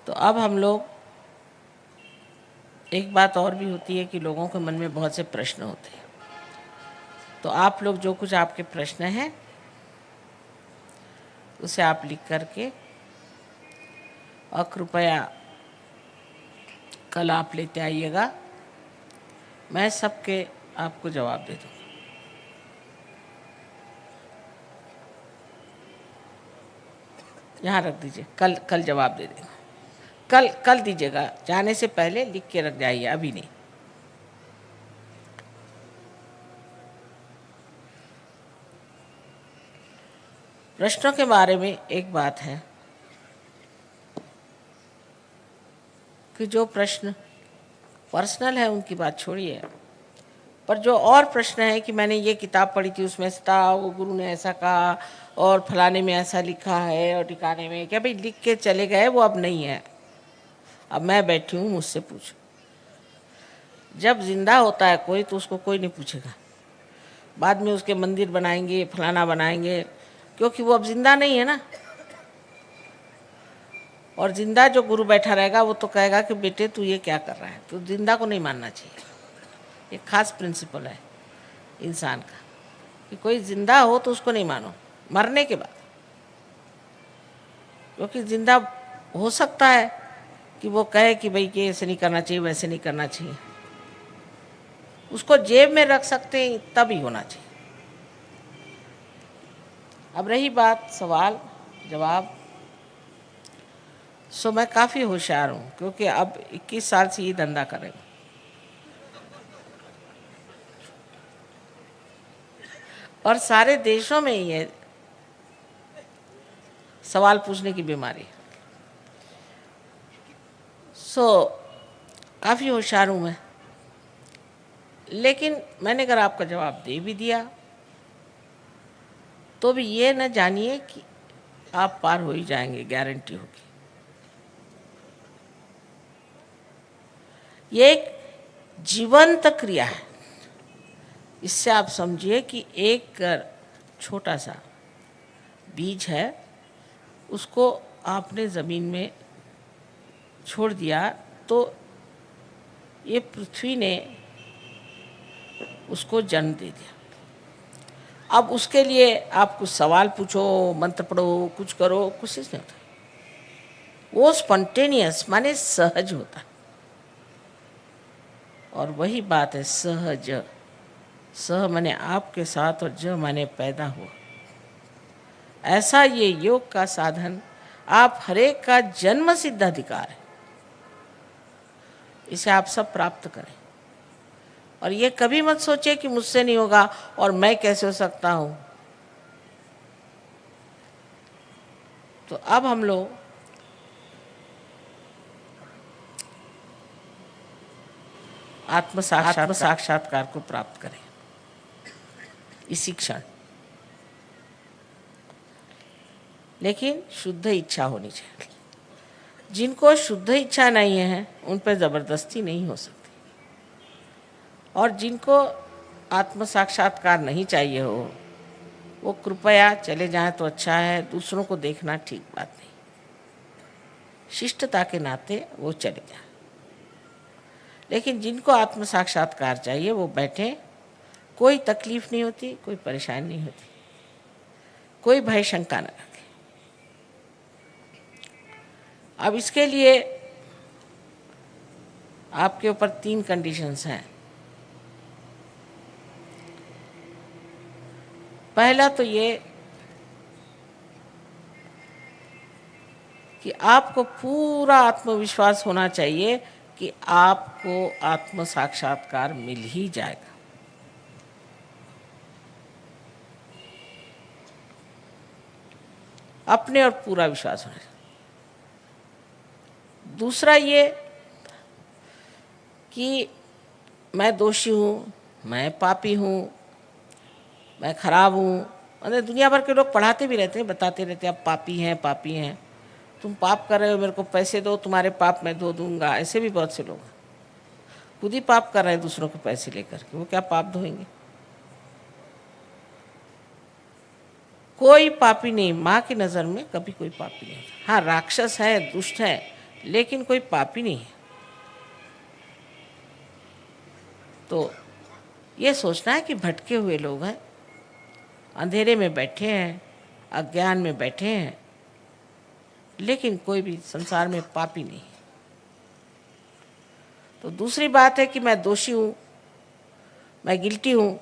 तो अब हम लोग, एक बात और भी होती है कि लोगों के मन में बहुत से प्रश्न होते हैं। तो आप लोग जो कुछ आपके प्रश्न हैं उसे आप लिख करके, और कृपया कल आप लेते आइएगा, मैं सबके आपको जवाब दे दूँगा। यहाँ रख दीजिए, कल जवाब दे देंगे। कल दीजिएगा, जाने से पहले लिख के रख जाइए, अभी नहीं। प्रश्नों के बारे में एक बात है कि जो प्रश्न पर्सनल है उनकी बात छोड़िए, पर जो और प्रश्न है कि मैंने ये किताब पढ़ी थी, उसमें से था, वो गुरु ने ऐसा कहा और फलाने में ऐसा लिखा है और ठिकाने में, क्या भाई लिख के चले गए, वो अब नहीं है। अब मैं बैठी हूँ, मुझसे पूछो। जब जिंदा होता है कोई तो उसको कोई नहीं पूछेगा। बाद में उसके मंदिर बनाएंगे, फलाना बनाएंगे, क्योंकि वो अब जिंदा नहीं है ना। और जिंदा जो गुरु बैठा रहेगा वो तो कहेगा कि बेटे तू ये क्या कर रहा है। तो जिंदा को नहीं मानना चाहिए। ये खास प्रिंसिपल है इंसान का कि कोई जिंदा हो तो उसको नहीं मानो मरने के बाद, क्योंकि जिंदा हो सकता है कि वो कहे कि भाई ये ऐसे नहीं करना चाहिए, वैसे नहीं करना चाहिए। उसको जेब में रख सकते हैं, तब ही होना चाहिए। अब रही बात सवाल जवाब, सो मैं काफ़ी होशियार हूँ, क्योंकि अब 21 साल से ये धंधा कर रही हूँ। और सारे देशों में ये सवाल पूछने की बीमारी है। सो काफ़ी होशियार हूँ मैं। लेकिन मैंने अगर आपका जवाब दे भी दिया तो भी ये न जानिए कि आप पार हो ही जाएंगे, गारंटी होगी। ये एक जीवंत क्रिया है। इससे आप समझिए कि एक छोटा सा बीज है, उसको आपने ज़मीन में छोड़ दिया तो ये पृथ्वी ने उसको जन्म दे दिया। अब उसके लिए आप कुछ सवाल पूछो, मंत्र पढ़ो, कुछ करो, कुछ नहीं होता। वो स्पॉन्टेनियस माने सहज होता। और वही बात है सहज। सह माने आपके साथ और ज माने पैदा हुआ। ऐसा ये योग का साधन आप हरेक का जन्म सिद्ध अधिकार है। इसे आप सब प्राप्त करें। और ये कभी मत सोचिए कि मुझसे नहीं होगा और मैं कैसे हो सकता हूँ। तो अब हम लोग आत्म साक्षात्कार को प्राप्त करें इसी क्षण। लेकिन शुद्ध इच्छा होनी चाहिए। जिनको शुद्ध इच्छा नहीं है उन पर ज़बरदस्ती नहीं हो सकती, और जिनको आत्म साक्षात्कार नहीं चाहिए हो वो कृपया चले जाएं तो अच्छा है, दूसरों को देखना ठीक बात नहीं। शिष्टता के नाते वो चले जाएं। लेकिन जिनको आत्म साक्षात्कार चाहिए वो बैठे, कोई तकलीफ नहीं होती, कोई परेशानी नहीं होती, कोई भय शंका न रखे। अब इसके लिए आपके ऊपर 3 कंडीशंस हैं। पहला तो ये कि आपको पूरा आत्मविश्वास होना चाहिए कि आपको आत्म साक्षात्कार मिल ही जाएगा। अपने और पूरा विश्वास होना चाहिए। दूसरा ये कि मैं दोषी हूँ, मैं पापी हूँ, मैं खराब हूँ। मतलब दुनिया भर के लोग पढ़ाते भी रहते हैं, बताते रहते हैं आप पापी हैं, पापी हैं, तुम पाप कर रहे हो, मेरे को पैसे दो, तुम्हारे पाप मैं धो दूंगा। ऐसे भी बहुत से लोग हैं, खुद ही पाप कर रहे हैं दूसरों को पैसे लेकर के, वो क्या पाप धोएंगे। कोई पापी नहीं, माँ की नज़र में कभी कोई पापी नहीं। हाँ, राक्षस है, दुष्ट है, लेकिन कोई पापी नहीं है। तो ये सोचना है कि भटके हुए लोग हैं, अंधेरे में बैठे हैं, अज्ञान में बैठे हैं, लेकिन कोई भी संसार में पापी नहीं है। तो दूसरी बात है कि मैं दोषी हूँ, मैं गिल्टी हूँ।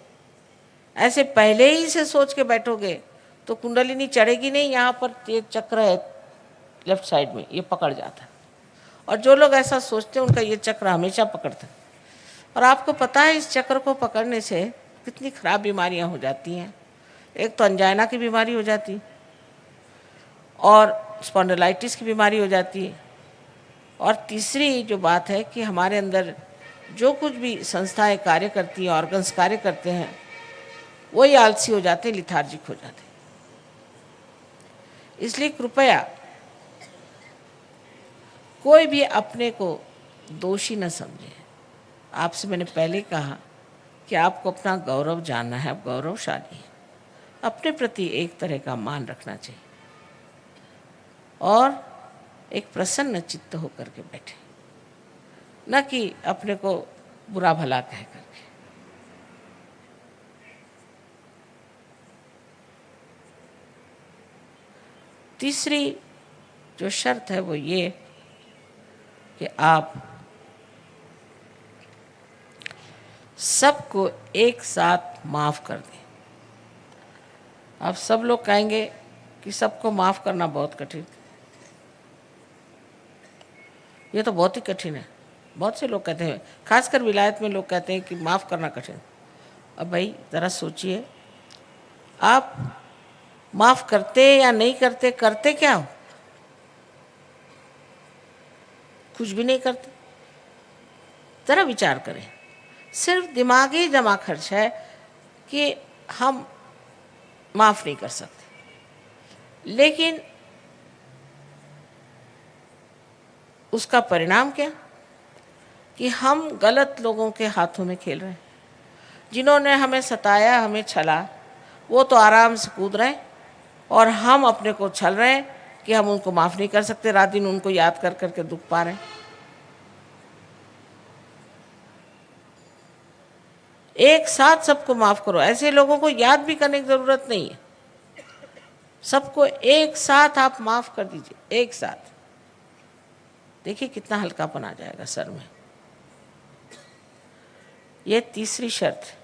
ऐसे पहले ही से सोच के बैठोगे तो कुंडलिनी चढ़ेगी नहीं। यहाँ पर ये चक्र है लेफ्ट साइड में, ये पकड़ जाता है। और जो लोग ऐसा सोचते हैं उनका ये चक्र हमेशा पकड़ता है। और आपको पता है इस चक्र को पकड़ने से कितनी खराब बीमारियाँ हो जाती हैं। एक तो अंजाइना की बीमारी हो जाती, और स्पॉन्डिलाइटिस की बीमारी हो जाती है, और तीसरी जो बात है कि हमारे अंदर जो कुछ भी संस्थाएं कार्य करती हैं, ऑर्गन्स कार्य करते हैं, वही आलसी हो जाते, लिथार्जिक हो जाते। इसलिए कृपया कोई भी अपने को दोषी न समझे। आपसे मैंने पहले कहा कि आपको अपना गौरव जानना है, आप गौरवशाली हैं। अपने प्रति एक तरह का मान रखना चाहिए और एक प्रसन्न चित्त होकर के बैठे, न कि अपने को बुरा भला कह करके। तीसरी जो शर्त है वो ये कि आप सबको एक साथ माफ कर दें। अब सब लोग कहेंगे कि सबको माफ करना बहुत कठिन, ये तो बहुत ही कठिन है। बहुत से लोग कहते हैं, खासकर विलायत में लोग कहते हैं कि माफ़ करना कठिन। अब भाई ज़रा सोचिए, आप माफ़ करते या नहीं करते, करते क्या हो? कुछ भी नहीं करते। ज़रा विचार करें। सिर्फ दिमागी जमा खर्च है कि हम माफ़ नहीं कर सकते, लेकिन उसका परिणाम क्या कि हम गलत लोगों के हाथों में खेल रहे हैं। जिन्होंने हमें सताया, हमें छला, वो तो आराम से कूद रहे हैं, और हम अपने को छल रहे हैं कि हम उनको माफ़ नहीं कर सकते। रात दिन उनको याद कर करके दुख पा रहे हैं। एक साथ सबको माफ़ करो। ऐसे लोगों को याद भी करने की ज़रूरत नहीं है, सबको एक साथ आप माफ़ कर दीजिए, एक साथ। देखिए कितना हल्कापन आ जाएगा सर में। ये तीसरी शर्त है।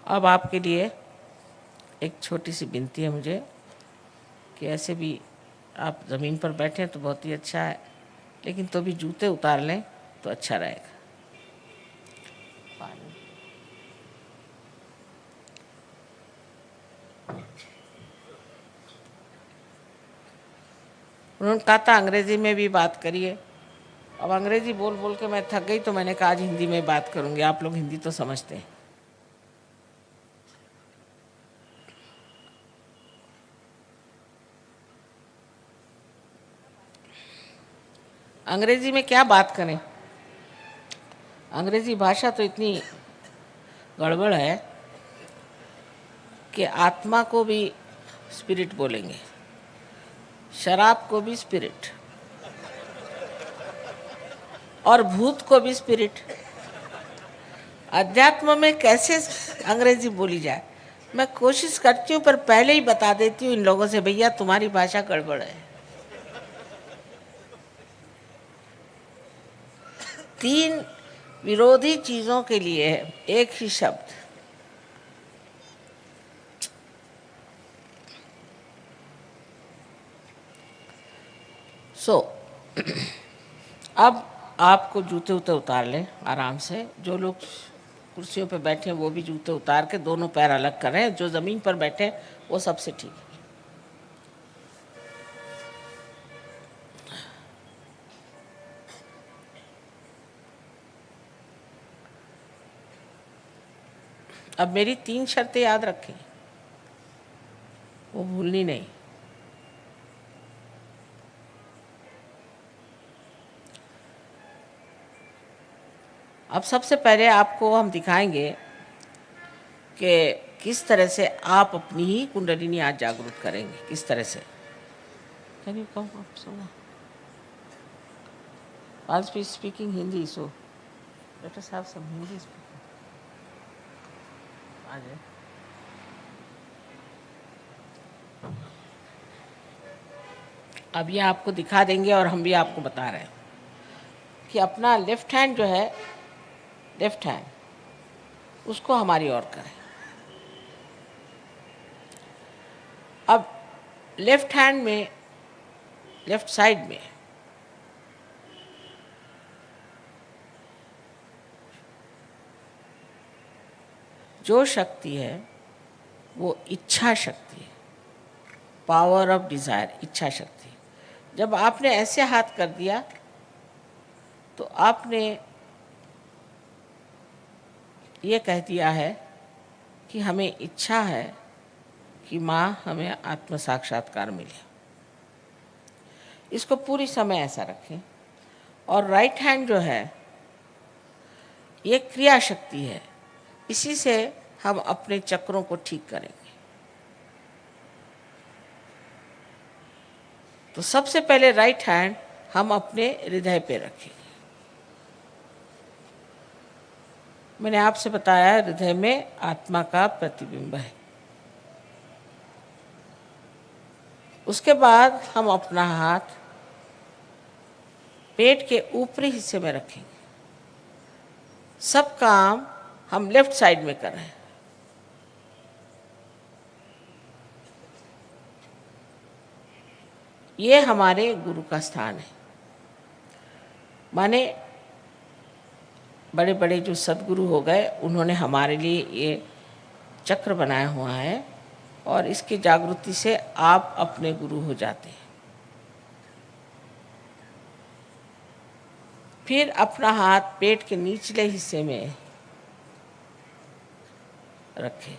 अब आपके लिए एक छोटी सी विनती है मुझे कि ऐसे भी आप ज़मीन पर बैठें तो बहुत ही अच्छा है, लेकिन तो भी जूते उतार लें तो अच्छा रहेगा। उन्होंने कहा था अंग्रेज़ी में भी बात करिए। अब अंग्रेज़ी बोल बोल के मैं थक गई, तो मैंने कहा आज हिंदी में बात करूँगी, आप लोग हिंदी तो समझते हैं। अंग्रेज़ी में क्या बात करें, अंग्रेज़ी भाषा तो इतनी गड़बड़ है कि आत्मा को भी स्पिरिट बोलेंगे, शराब को भी स्पिरिट, और भूत को भी स्पिरिट। अध्यात्म में कैसे अंग्रेजी बोली जाए? मैं कोशिश करती हूँ, पर पहले ही बता देती हूँ इन लोगों से, भैया तुम्हारी भाषा गड़बड़ है। 3 विरोधी चीजों के लिए एक ही शब्द। अब आपको जूते उते उतार लें आराम से। जो लोग कुर्सियों पे बैठे हैं वो भी जूते उतार के दोनों पैर अलग करें। जो ज़मीन पर बैठे हैं वो सबसे ठीक है। अब मेरी 3 शर्तें याद रखें, वो भूलनी नहीं। अब सबसे पहले आपको हम दिखाएंगे कि किस तरह से आप अपनी ही कुंडलिनी आज जागरूक करेंगे, किस तरह से। कैन यू कम अप सोना? I'll be speaking Hindi, so let us have some Hindi speaking. आ जाए। अब ये आपको दिखा देंगे और हम भी आपको बता रहे हैं कि अपना लेफ्ट हैंड जो है, लेफ्ट हैंड उसको हमारी ओर करें। अब लेफ्ट हैंड में, लेफ्ट साइड में जो शक्ति है वो इच्छा शक्ति है, पावर ऑफ डिज़ायर, इच्छा शक्ति। जब आपने ऐसे हाथ कर दिया तो आपने ये कह दिया है कि हमें इच्छा है कि माँ हमें आत्म साक्षात्कार मिले। इसको पूरी समय ऐसा रखें। और राइट हैंड जो है ये क्रिया शक्ति है, इसी से हम अपने चक्रों को ठीक करेंगे। तो सबसे पहले राइट हैंड हम अपने हृदय पे रखेंगे। मैंने आपसे बताया हृदय में आत्मा का प्रतिबिंब है। उसके बाद हम अपना हाथ पेट के ऊपरी हिस्से में रखेंगे। सब काम हम लेफ्ट साइड में कर रहे हैं। ये हमारे गुरु का स्थान है। माने बड़े बड़े जो सद्गुरु हो गए उन्होंने हमारे लिए ये चक्र बनाया हुआ है, और इसकी जागृति से आप अपने गुरु हो जाते हैं। फिर अपना हाथ पेट के निचले हिस्से में रखें,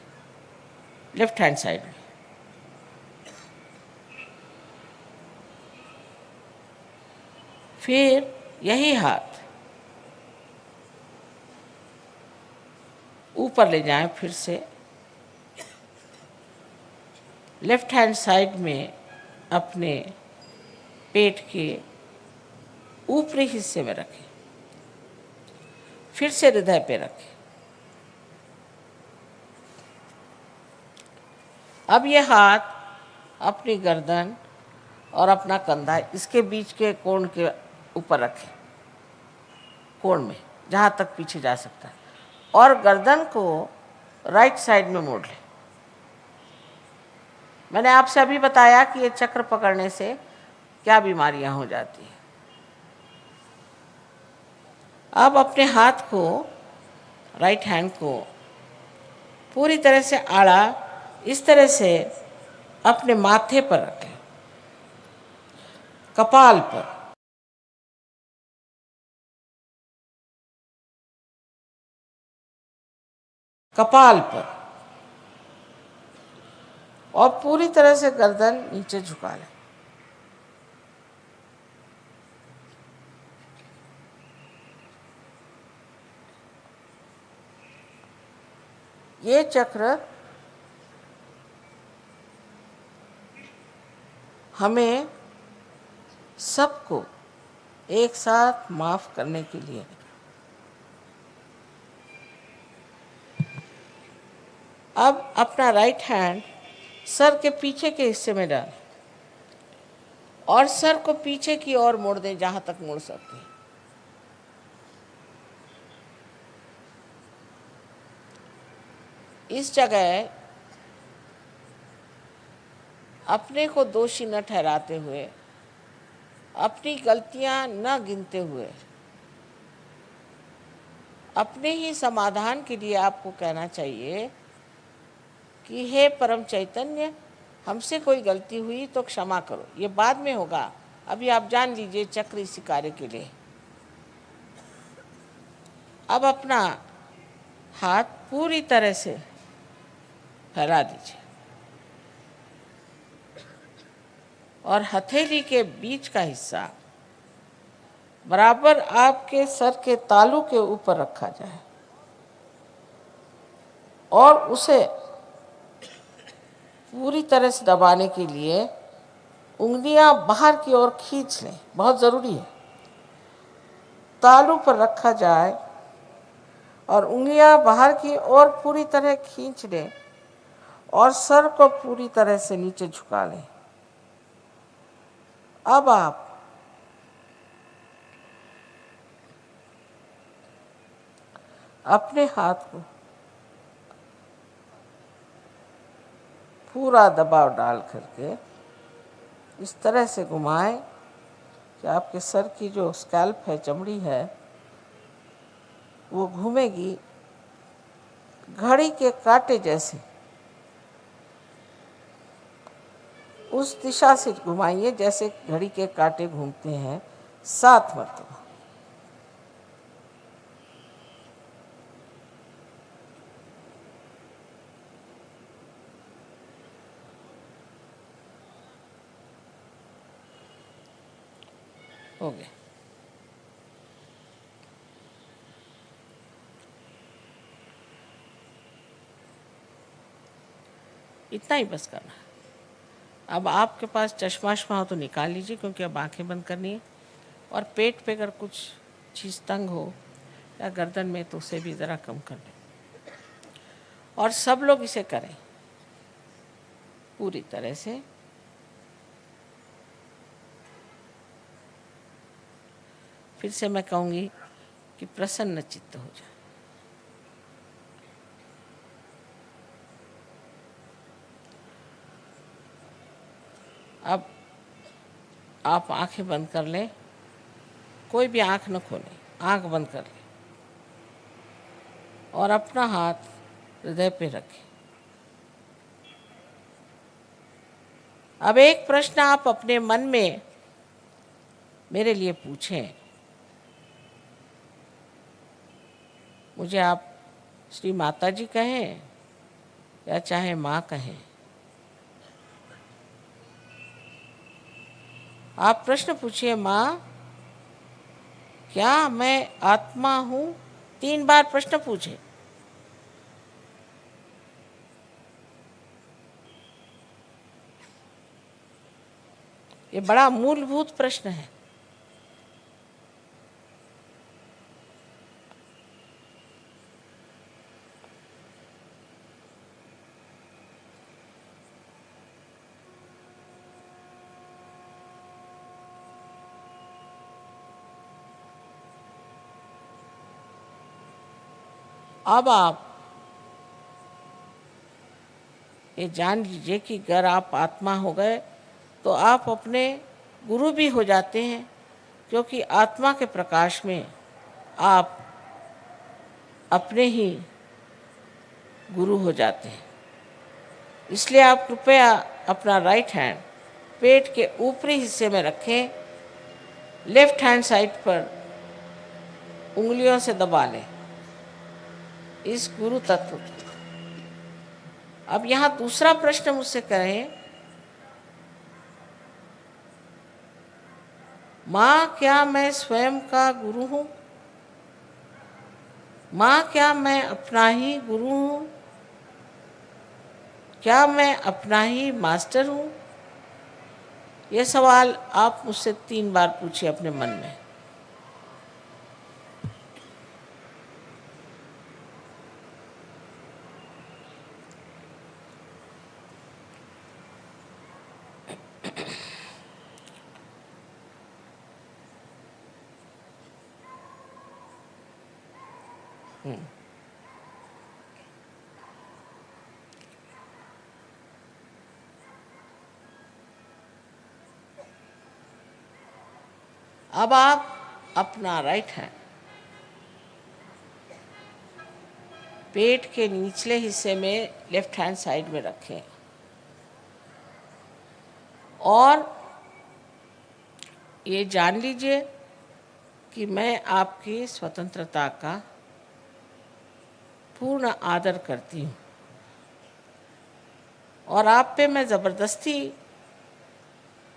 लेफ्ट हैंड साइड में। फिर यही हाथ ऊपर ले जाएं, फिर से लेफ्ट हैंड साइड में अपने पेट के ऊपरी हिस्से में रखें, फिर से हृदय पे रखें। अब ये हाथ अपनी गर्दन और अपना कंधा इसके बीच के कोण के ऊपर रखें, कोण में जहाँ तक पीछे जा सकता है, और गर्दन को राइट साइड में मोड़ लें। मैंने आपसे अभी बताया कि ये चक्र पकड़ने से क्या बीमारियां हो जाती हैं। अब अपने हाथ को, राइट हैंड को पूरी तरह से आड़ा इस तरह से अपने माथे पर रखें, कपाल पर। कपाल पर, और पूरी तरह से गर्दन नीचे झुका लें। ये चक्र हमें सबको एक साथ माफ करने के लिए है। अब अपना राइट हैंड सर के पीछे के हिस्से में डालें और सर को पीछे की ओर मोड़ दें, जहां तक मोड़ सकते हैं। इस जगह अपने को दोषी न ठहराते हुए, अपनी गलतियां न गिनते हुए, अपने ही समाधान के लिए आपको कहना चाहिए कि हे परम चैतन्य, हमसे कोई गलती हुई तो क्षमा करो। ये बाद में होगा, अभी आप जान लीजिए चक्र इसी कार्य के लिए। अब अपना हाथ पूरी तरह से फैला दीजिए और हथेली के बीच का हिस्सा बराबर आपके सर के तालू के ऊपर रखा जाए और उसे पूरी तरह से दबाने के लिए उंगलियां बाहर की ओर खींच लें, बहुत ज़रूरी है। तालू पर रखा जाए और उंगलियां बाहर की ओर पूरी तरह खींच लें और सर को पूरी तरह से नीचे झुका लें। अब आप अपने हाथ को पूरा दबाव डाल करके इस तरह से घुमाएं कि आपके सर की जो स्कैल्प है, चमड़ी है, वो घूमेगी घड़ी के कांटे जैसे। उस दिशा से घुमाइए जैसे घड़ी के कांटे घूमते हैं, 7 मरतबा। हो गया। इतना ही बस करना है। अब आपके पास चश्मा वश्मा हो तो निकाल लीजिए, क्योंकि अब आंखें बंद करनी है। और पेट पे अगर कुछ चीज़ तंग हो या गर्दन में तो उसे भी ज़रा कम कर लें। और सब लोग इसे करें पूरी तरह से। फिर से मैं कहूँगी कि प्रसन्न चित्त हो जाए। अब आप आंखें बंद कर लें, कोई भी आंख न खोलें, आंख बंद कर लें और अपना हाथ हृदय पे रखें। अब एक प्रश्न आप अपने मन में मेरे लिए पूछें। मुझे आप श्री माता जी कहें या चाहे माँ कहें। आप प्रश्न पूछिए, माँ क्या मैं आत्मा हूँ? 3 बार प्रश्न पूछे। ये बड़ा मूलभूत प्रश्न है। अब आप ये जान लीजिए कि अगर आप आत्मा हो गए तो आप अपने गुरु भी हो जाते हैं, क्योंकि आत्मा के प्रकाश में आप अपने ही गुरु हो जाते हैं। इसलिए आप कृपया अपना राइट हैंड पेट के ऊपरी हिस्से में रखें, लेफ्ट हैंड साइड पर उंगलियों से दबा लें इस गुरु तत्व को। अब यहाँ दूसरा प्रश्न मुझसे करें, माँ क्या मैं स्वयं का गुरु हूँ? माँ क्या मैं अपना ही गुरु हूँ? क्या मैं अपना ही मास्टर हूँ? ये सवाल आप मुझसे 3 बार पूछिए अपने मन में। अब आप अपना राइट हैंड पेट के निचले हिस्से में लेफ्ट हैंड साइड में रखें और ये जान लीजिए कि मैं आपकी स्वतंत्रता का पूर्ण आदर करती हूँ और आप पे मैं ज़बरदस्ती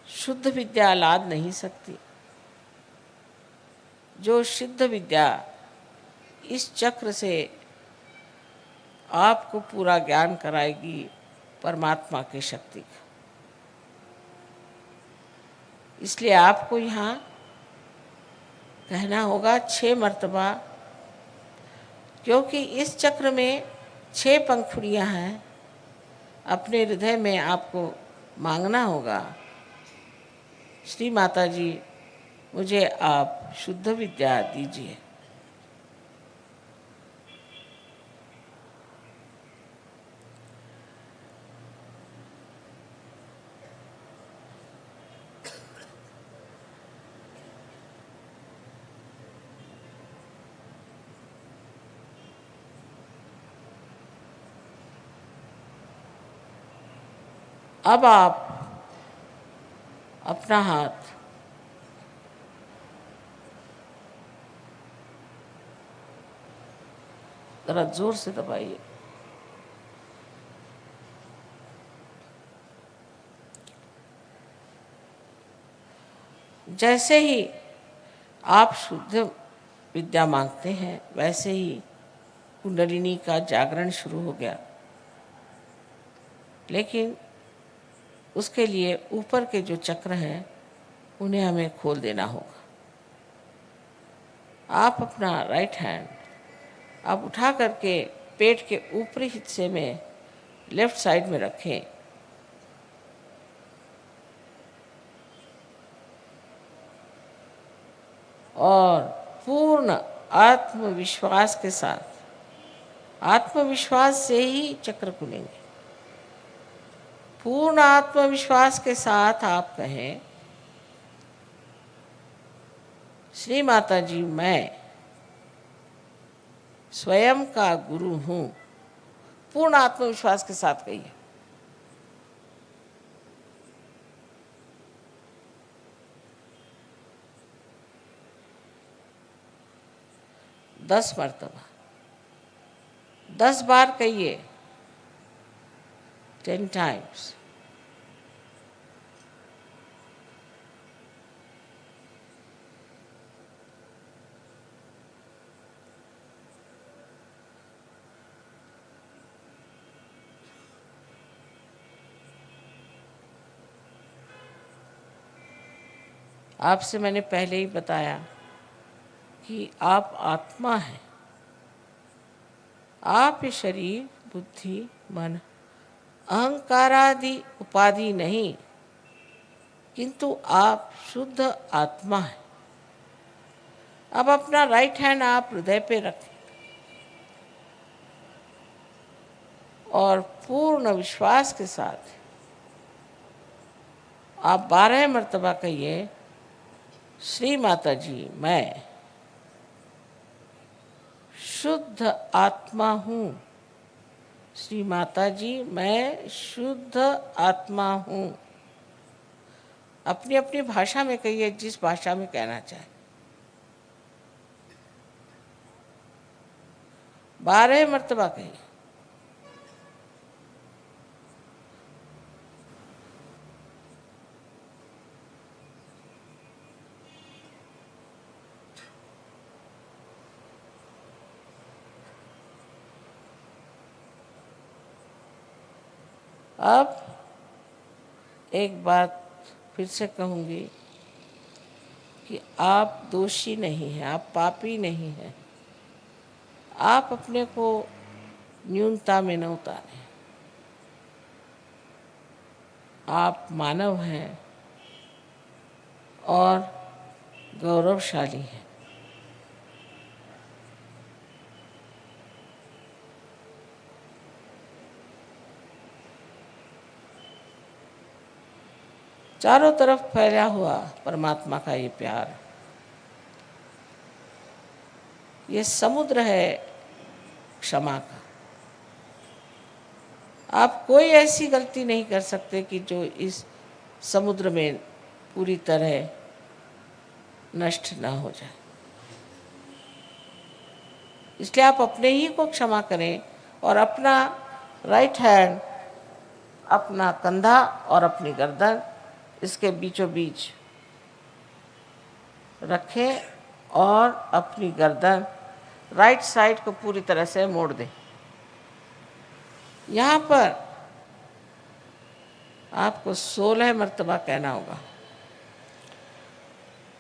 शुद्ध विद्या लाद नहीं सकती। जो सिद्ध विद्या इस चक्र से आपको पूरा ज्ञान कराएगी परमात्मा की शक्ति का। इसलिए आपको यहाँ कहना होगा 6 मर्तबा, क्योंकि इस चक्र में 6 पंखुड़ियाँ हैं। अपने हृदय में आपको मांगना होगा, श्री माता जी मुझे आप शुद्ध विद्या दीजिए। अब आप अपना हाथ जरा जोर से दबाइए। जैसे ही आप शुद्ध विद्या मांगते हैं, वैसे ही कुंडलिनी का जागरण शुरू हो गया। लेकिन उसके लिए ऊपर के जो चक्र हैं उन्हें हमें खोल देना होगा। आप अपना राइट हैंड आप उठा करके पेट के ऊपरी हिस्से में लेफ्ट साइड में रखें और पूर्ण आत्मविश्वास के साथ, आत्मविश्वास से ही चक्र खुलेंगे। पूर्ण आत्मविश्वास के साथ आप कहें, श्री माता जी मैं स्वयं का गुरु हूँ। पूर्ण आत्मविश्वास के साथ कहिए। दस मर्तबा 10 बार कहिए, 10 times। आपसे मैंने पहले ही बताया कि आप आत्मा हैं। आप ये शरीर, बुद्धि, मन, अहंकार आदि उपाधि नहीं, किंतु आप शुद्ध आत्मा हैं। अब अपना राइट हैंड आप हृदय पे रखें और पूर्ण विश्वास के साथ आप 12 मर्तबा कहिए, श्री माता जी मैं शुद्ध आत्मा हूँ। श्री माता जी मैं शुद्ध आत्मा हूँ। अपनी अपनी भाषा में कहिए, जिस भाषा में कहना चाहे। 12 मर्तबा कहिए। अब एक बात फिर से कहूँगी कि आप दोषी नहीं हैं, आप पापी नहीं हैं। आप अपने को न्यूनता में न उतारें। आप मानव हैं और गौरवशाली हैं। चारों तरफ फैला हुआ परमात्मा का ये प्यार, ये समुद्र है क्षमा का। आप कोई ऐसी गलती नहीं कर सकते कि जो इस समुद्र में पूरी तरह नष्ट ना हो जाए। इसलिए आप अपने ही को क्षमा करें और अपना राइट हैंड, अपना कंधा और अपनी गर्दन इसके बीचों बीच रखें और अपनी गर्दन राइट साइड को पूरी तरह से मोड़ दें। यहाँ पर आपको 16 मर्तबा कहना होगा,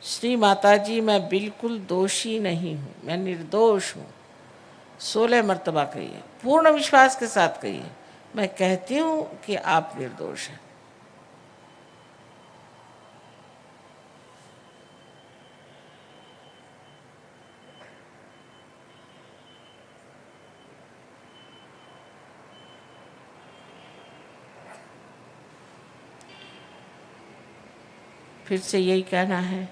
श्री माता जी मैं बिल्कुल दोषी नहीं हूँ, मैं निर्दोष हूँ। 16 मर्तबा कहिए, पूर्ण विश्वास के साथ कहिए, मैं कहती हूँ कि आप निर्दोष हैं। फिर से यही कहना है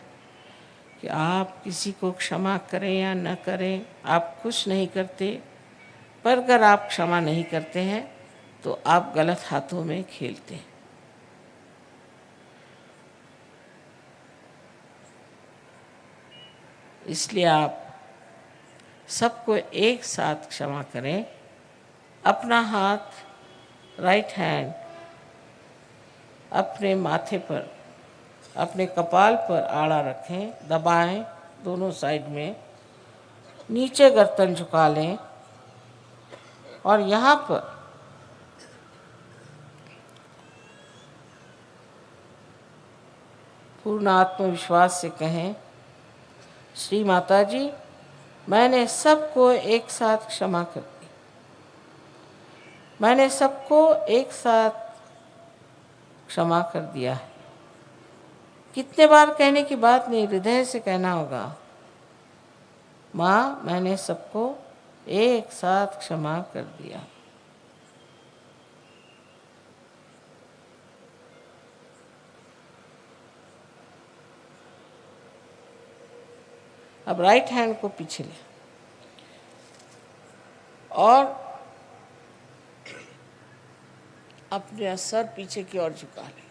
कि आप किसी को क्षमा करें या न करें, आप कुछ नहीं करते, पर अगर आप क्षमा नहीं करते हैं तो आप गलत हाथों में खेलते हैं। इसलिए आप सबको एक साथ क्षमा करें। अपना हाथ राइट हैंड अपने माथे पर, अपने कपाल पर आड़ा रखें, दबाएं दोनों साइड में, नीचे गर्दन झुका लें और यहाँ पर पूर्ण आत्मविश्वास से कहें, श्री माता जी मैंने सबको एक साथ क्षमा कर दी। मैंने सबको एक साथ क्षमा कर दिया है। कितने बार कहने की बात नहीं, हृदय से कहना होगा, माँ मैंने सबको एक साथ क्षमा कर दिया। अब राइट हैंड को पीछे ले और अपने सर पीछे की ओर झुका ले।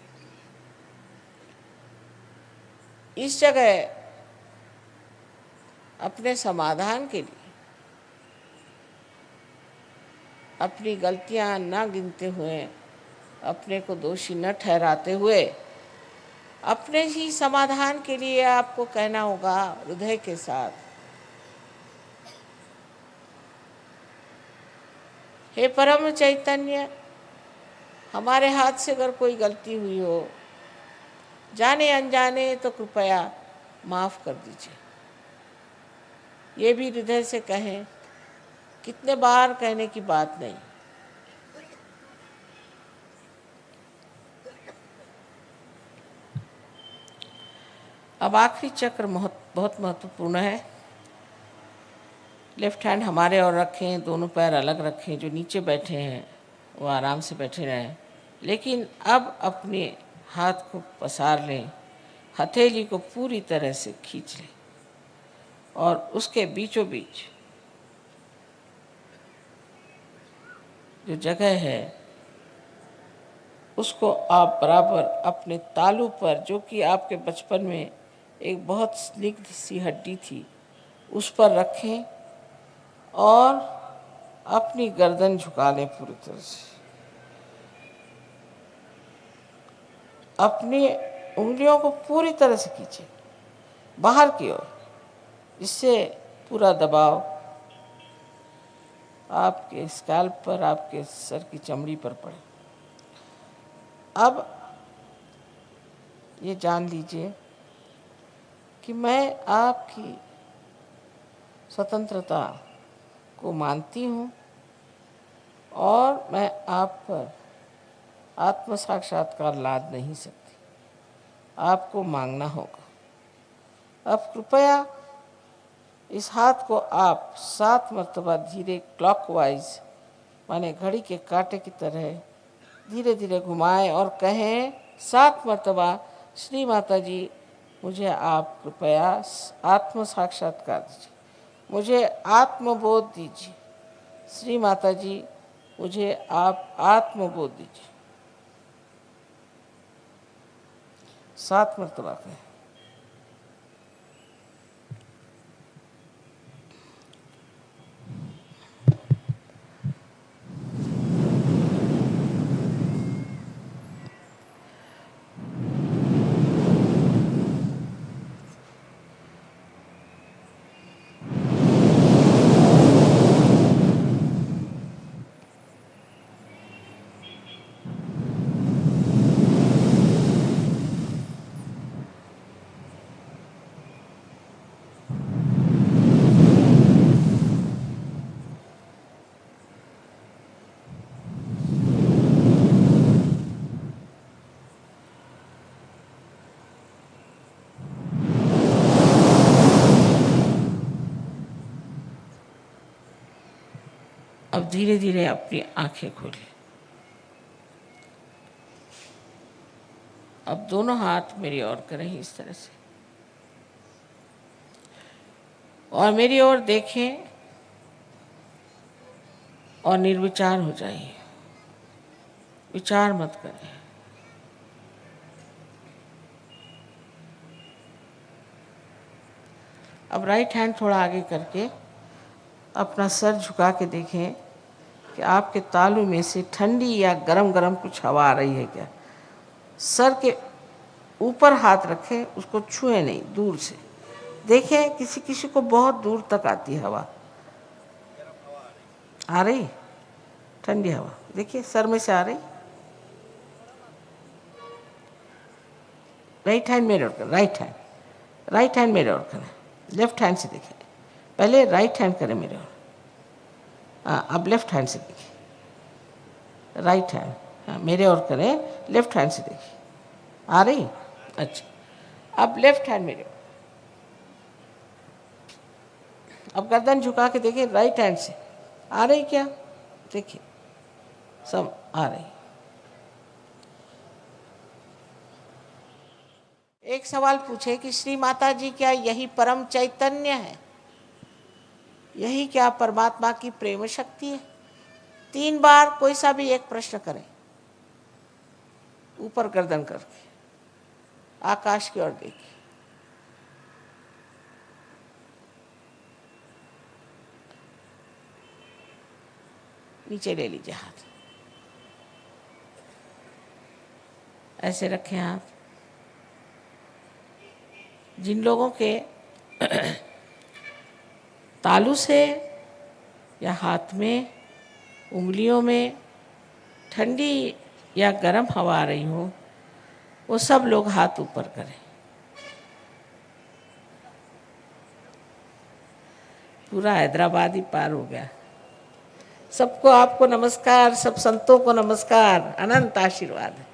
इस जगह अपने समाधान के लिए, अपनी गलतियां न गिनते हुए, अपने को दोषी न ठहराते हुए, अपने ही समाधान के लिए आपको कहना होगा हृदय के साथ, हे परम चैतन्य, हमारे हाथ से अगर कोई गलती हुई हो, जाने अनजाने, तो कृपया माफ़ कर दीजिए। ये भी हृदय से कहें, कितने बार कहने की बात नहीं। अब आखिरी चक्र बहुत महत्वपूर्ण है। लेफ्ट हैंड हमारे और रखें, दोनों पैर अलग रखें। जो नीचे बैठे हैं वो आराम से बैठे रहें, लेकिन अब अपने हाथ को पसार लें, हथेली को पूरी तरह से खींच लें और उसके बीचों बीच जो जगह है उसको आप बराबर अपने तालू पर, जो कि आपके बचपन में एक बहुत स्निग्ध सी हड्डी थी, उस पर रखें और अपनी गर्दन झुका लें पूरी तरह से। अपनी उंगलियों को पूरी तरह से खींचें बाहर की ओर, जिससे पूरा दबाव आपके स्कैल्प पर, आपके सर की चमड़ी पर पड़े। अब ये जान लीजिए कि मैं आपकी स्वतंत्रता को मानती हूँ और मैं आप पर आत्म साक्षात्कार लाद नहीं सकती, आपको मांगना होगा। अब कृपया इस हाथ को आप 7 मरतबा धीरे क्लॉकवाइज, माने घड़ी के कांटे की तरह धीरे धीरे घुमाएं और कहें 7 मरतबा, श्री माता जी मुझे आप कृपया आत्म साक्षात्कार दीजिए, मुझे आत्मबोध दीजिए, श्री माता जी मुझे आप आत्मबोध दीजिए। 7 मरतबा कहें। अब धीरे धीरे अपनी आंखें खोलें। अब दोनों हाथ मेरी ओर करें इस तरह से और मेरी ओर देखें और निर्विचार हो जाइए, विचार मत करें। अब राइट हैंड थोड़ा आगे करके अपना सर झुका के देखें कि आपके तालू में से ठंडी या गरम गरम कुछ हवा आ रही है क्या। सर के ऊपर हाथ रखें, उसको छुए नहीं, दूर से देखें। किसी किसी को बहुत दूर तक आती है हवा, आ रही ठंडी हवा, देखिए सर में से आ रही। राइट हैंड मेरे ओर करें, राइट हैंड मेरे ओर करें, लेफ्ट हैंड से देखें। पहले राइट हैंड करें मेरे ओर, हाँ अब लेफ्ट हैंड से देखिए। राइट हैंड, हाँ मेरे ओर करें, लेफ्ट हैंड से देखिए, आ रही। अच्छा अब लेफ्ट हैंड मेरे ओर। अब गर्दन झुका के देखिए, राइट हैंड से आ रही क्या, देखिए सब आ रही। एक सवाल पूछे कि श्री माता जी क्या यही परम चैतन्य है, यही क्या परमात्मा की प्रेम शक्ति है। 3 बार कोई सा भी एक प्रश्न करें, ऊपर गर्दन करके आकाश की ओर देखिए। नीचे ले लीजिए हाथ, ऐसे रखें हाथ। जिन लोगों के तालू से या हाथ में, उंगलियों में ठंडी या गर्म हवा आ रही हो, वो सब लोग हाथ ऊपर करें। पूरा हैदराबाद ही पार हो गया। सबको आपको नमस्कार, सब संतों को नमस्कार, अनंत आशीर्वाद।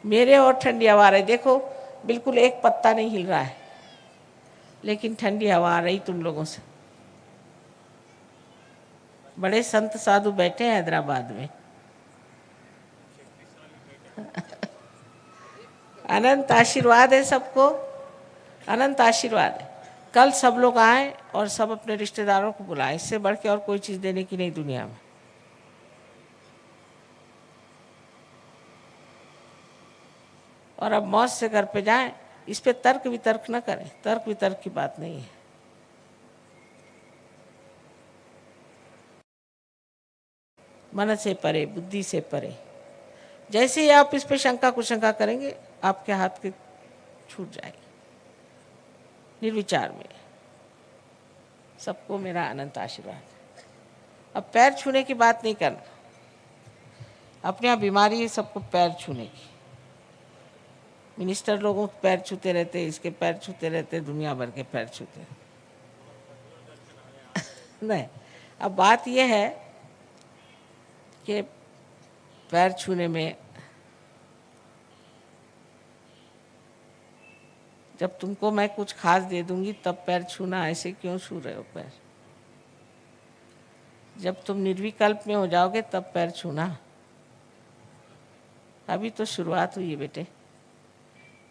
मेरे और ठंडी हवा आ रही, देखो बिल्कुल एक पत्ता नहीं हिल रहा है, लेकिन ठंडी हवा आ रही तुम लोगों से। बड़े संत साधु बैठे हैं हैदराबाद में, अनंत आशीर्वाद है सबको, अनंत आशीर्वाद है। कल सब लोग आए और सब अपने रिश्तेदारों को बुलाएं, इससे बढ़ के और कोई चीज़ देने की नहीं दुनिया में। और अब मौज से घर पे जाएं, इस पे तर्क वितर्क न करें, तर्क वितर्क की बात नहीं है। मन से परे, बुद्धि से परे। जैसे ही आप इस पे शंका कुशंका करेंगे, आपके हाथ के छूट जाएगी। निर्विचार में। सबको मेरा अनंत आशीर्वाद। अब पैर छूने की बात नहीं करना, अपने यहाँ बीमारी है सबको पैर छूने की। मिनिस्टर लोगों के पैर छूते रहते, इसके पैर छूते रहते, दुनिया भर के पैर छूते नहीं। अब बात यह है कि पैर छूने में जब तुमको मैं कुछ खास दे दूंगी तब पैर छूना, ऐसे क्यों छू रहे हो पैर? जब तुम निर्विकल्प में हो जाओगे तब पैर छूना। अभी तो शुरुआत हुई है बेटे,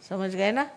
समझ गए ना?